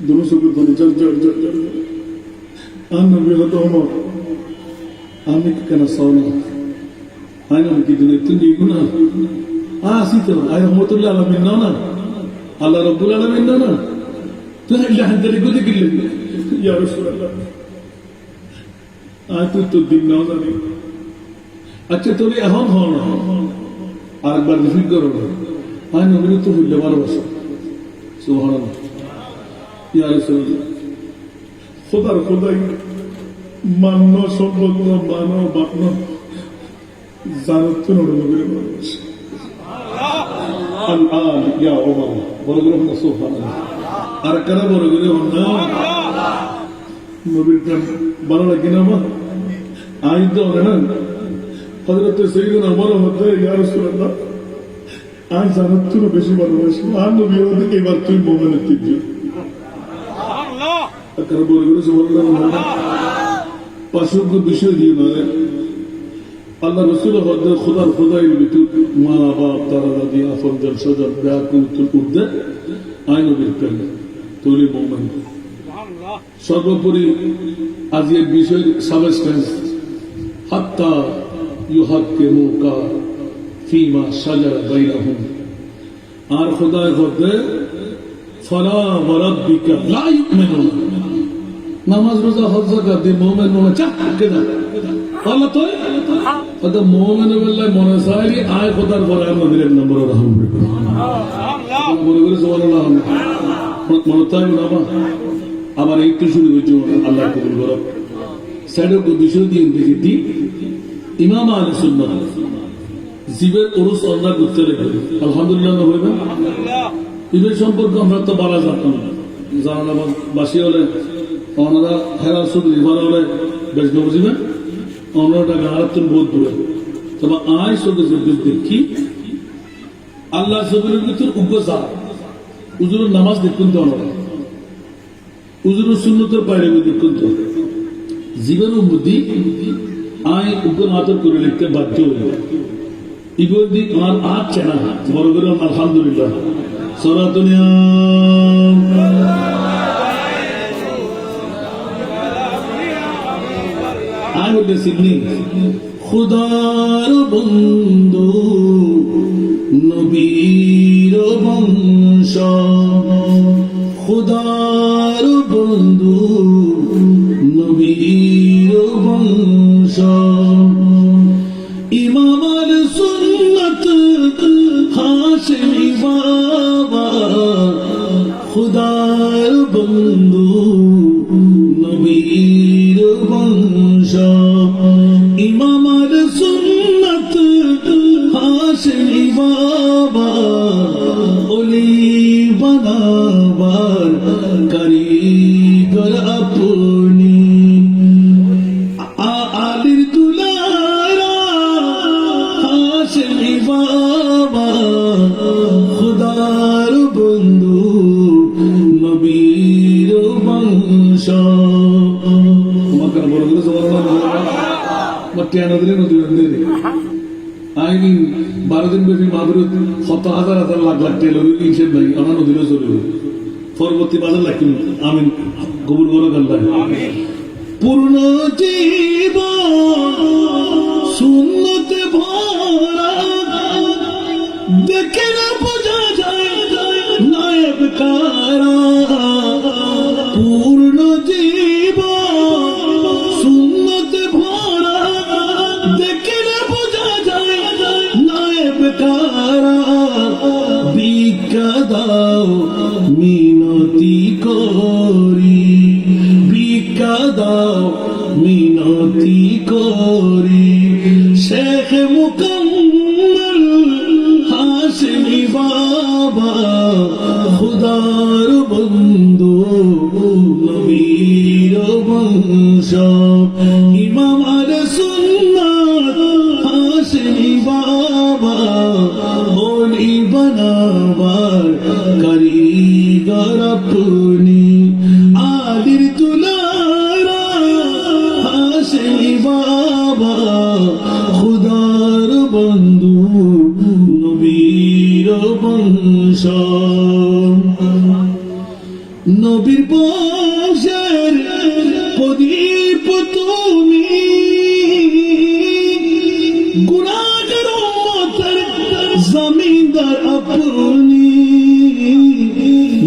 A: দুনো সুবুর বলে জল জল জল আর নবী হতো ওমর আমি কেন সাওনা আই নবী কি দুনিয়া তুমি গুনাহ আসি তো আই রহমাতুল্লাহ আলামিন না আল্লাহ রাব্বুল আলামিন না তুই আল্লাহ হাজারে কোতে গিলে ইয়া রাসূলুল্লাহ আজ তো দিন নাও জানি আচ্ছা তোরে এখন হন আরেকবার রিপিট করো আই নবী তো হইলে ভালোবাসা সুবহানাল্লাহ ইয়া রাসূলুল্লাহ খোদার খোদাই মান্য সম্পদ মানো বাপন জানত নড়ে মানুষ ইয়া ওমর বড় করে হন সুবহানাল্লাহ আর কারা বড় করে হন না নবীর প্রেম ভালো লাগে না আমার আই তো হবে না হযরত সাইয়্যিদুনা ওমর হতে ইয়া রাসূলুল্লাহ আজ জানত তো বেশি ভালোবাসি আর নবী আমাদের এবার তুই মুমিনের তিনজন সুবহানাল্লাহ আর কারা বড় করে সুবহানাল্লাহ পাশুক বিষয় দিয়ে নয় আল্লাহ রসুল হদ্দের খোদার খোদাইয়ের ভিতর মা বাপ তারা দাদি আফরজন সজন ব্যাকুল উর্দে আইন নবীর প্রেম তৈরি মোমেন সর্বোপরি আজকের বিষয়ের সাবস্টেন্স হাত্তা ইউহাক্কে মুকা ফিমা সাজা বাইনাহুম আর খোদায় হদ্দে ফলা ওয়ারাব্বিকা লা ইউমিনুন নামাজ রোজা হজ যাকাত দিয়ে মুমিন মুমিন চাক কেনা আল্লাহ তো অত মুমিন বললে মনে চাইলি আয় খোদার পরে নবীর এক নম্বর রহম সুবহানাল্লাহ বলে বলে সুবহানাল্লাহ মনে তাই না আবার একটু শুরু হয়েছে আল্লাহ কবুল করো সাইডের বিষয় দিয়ে দেখি দি ইমাম আহলে সুন্নাহ জীবের উরুস আল্লাহ করতে লেগে আলহামদুলিল্লাহ হইবে ঈদের সম্পর্কে আমরা তো বলা জানতাম জানালাম বাসী হলে ওনারা হেরা শুধু ইমান হলে বেশ বুঝিবেন ওনারা টাকা আরাত্তর বোধ দূরে তবে আয় শুধু দেখি আল্লাহ সবিরের ভিতর উগ্র উজুরের নামাজ দেখুন তো ওনারা উজুরের শূন্যতের বাইরে দেখুন তো জীবন বুদ্ধি আয় উগ্র আদর করে লিখতে বাধ্য হইল ইগোর দিক আমার আজ চেনা বড় করে আলহামদুলিল্লাহ সরাতুনিয়া আয় বলতে সিডনি খুদার বন্ধু নবীর বংশ খুদার বন্ধু নবীর বংশ ইমাম আল সুন্নাত হাশমি বাবা খুদার বন্ধু নবীর বংশ ইমাম আল সুন্নাত হাশমি বাবা ওলি বানাবার কারিগর আপনি আলির দুলারা হাশমি বাবা খুদার বন্ধু নবীর বংশ তোমাকে বড় করে আইনি 12 দিন ব্যাপী মাদুরত 100,000 লাখ লাখ টেল ইনসেন নাই আমার নদীরও চলবে পরবর্তী বাজার লাগবে আমিন কবুল করো আল্লাহ পূর্ণ জীবন সুন্নতে ভরা দেখে না বোঝা যায় নায়েব কারা পূর্ণ জীবন সুন্নতে ভরা দেখে না বোঝা যায় নায়েব কারা ভিক্ষা দাও মিনতি করি ভিক্ষা দাও মিনতি করি শেখ মুকম্মল হাশমি বাবা খুদার বন্ধু নবীর বংশ ইমাম আলে সুন্নাত হাশমি বাবা ওলি বানাবার কারিগর আপনি আলির তুলারা হাশমি বাবা খুদার বন্ধু নবীর বংশ নবীর বংশের প্রদীপ তুমি গুনাহগার উম্মতের জমিদার আপনি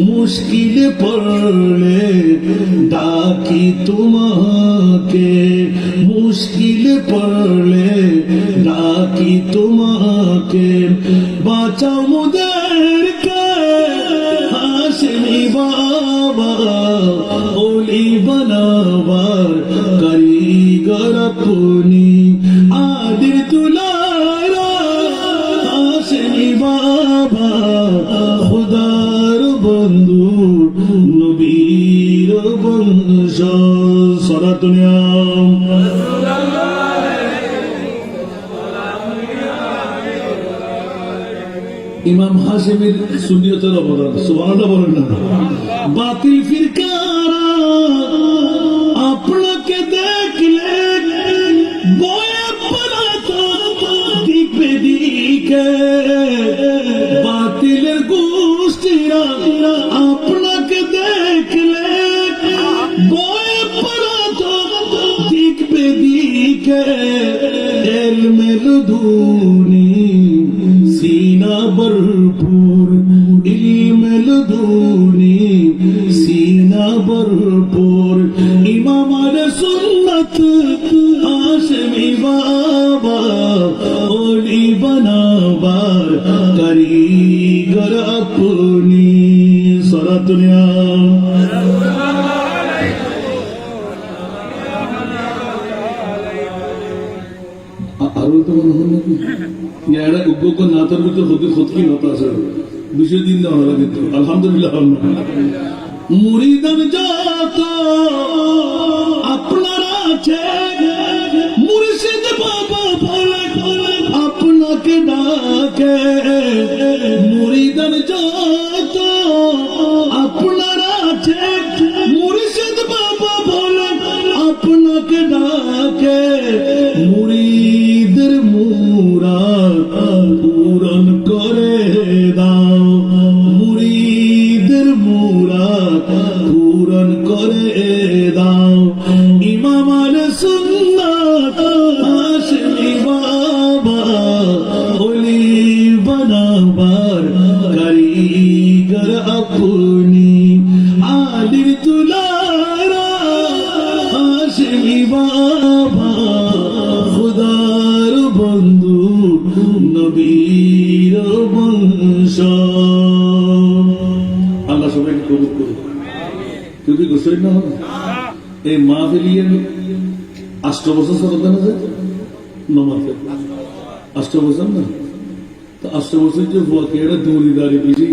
A: মুশকিলে পড়লে ডাকি তোমাকে মুশকিলে পড়লে ডাকি তোমাকে বাঁচাও মোদেরকে হাশমি বাবা ওলি বানাবার কারি আপনি আদির তুলারা হাশমি বাবা খুদার বন্ধু নবীর বংশ সরাতুনিয়াম ইমাম হাশেমের সুন্নিয়তের অবদান সুবহানাল্লাহ বলেন না বাতিল ফিরকারা আপনাকে দেখলে বয়ে পড়াতো দিকে দিকে বাতিলের গোষ্ঠীরা আপনাকে দেখলে বয়ে পড়াতো দিকে দিকে এলমের ধুনি सीना भरपूर इल्म धूनी सीना भरपूर इमाम सुन्नत हाशमी बाबा ओली बनाबार कारीगर अपनी सरातुनिया आरो तो मन नाকি ইয়ারা উগ্র নাতার ভিতর হতে খতকি নাতা আছে বিষয় দিন দেওয়া হলো কিন্তু আলহামদুলিল্লাহ মুরিদান যত আপনারা আছে মুর্শিদ বাবা বলে আপনাকে ডাকে মুরিদান যত আপনারা আছে মুর্শিদ বাবা বলে আপনাকে ডাকে মুরিদের মুরাদ পূরণ করে দাও মুরিদের মুরাদ পূরণ করে দাও ইমাম আলে সুন্নাত হাশমি বাবা ওলি বানাবার কারিগর আপনি আলির তুলারা হাশমি বাবা খুদার বন্ধু নবীর বংশ আল্লাহ সবাইকে কবুল করুন কেউ কি গোসল না হবে এই মাহফিলের 8 বছর চলতে না যায় নমাজে 8 বছর না তো 8 বছর যে বুয়া কেড়ে দৌড়ি দাঁড়িয়ে বেশি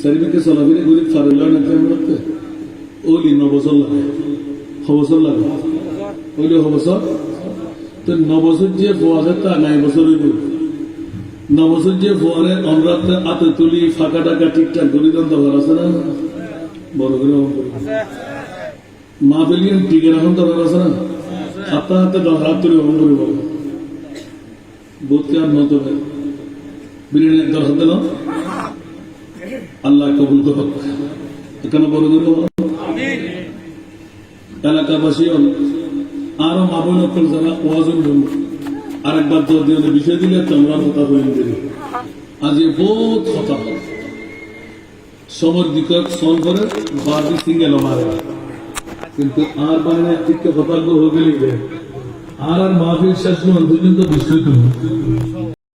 A: সারিবেকে চলাফেরা করে ফারেলা না কেমন রাখতে ওলি 9 বছর লাগে 6 বছর লাগে ওইলে 6 বছর তো 9 বছর যে বুয়া তা 9 বছর হইব 9 বছর যে বুয়ারে আমরা হাতে তুলি ফাঁকা টাকা ঠিকঠাক গরিদান দেওয়ার আছে না বড় করে মা বেলিয়ান টিকে রাখুন দেওয়ার আছে না আপনার হাতে হাত তুলি অমন করে বলো বোধকে আর মতো বিরিয়ানি দরকার দিল আল্লাহ কবুল করুক এখানে বড় করে এলাকাবাসী আরো মা বোন যারা ওয়াজন বলব আরেকবার জোর দিয়ে বিষয় দিলে তোমরা কথা বলে দিলে আজ বহুত কথা সমর দিক সন করে বাদি সিঙ্গেল মারে কিন্তু আর বাইরে ঠিক কথা হয়ে গেলে আর মাহফিল শেষ দুজন তো বিষয় তুমি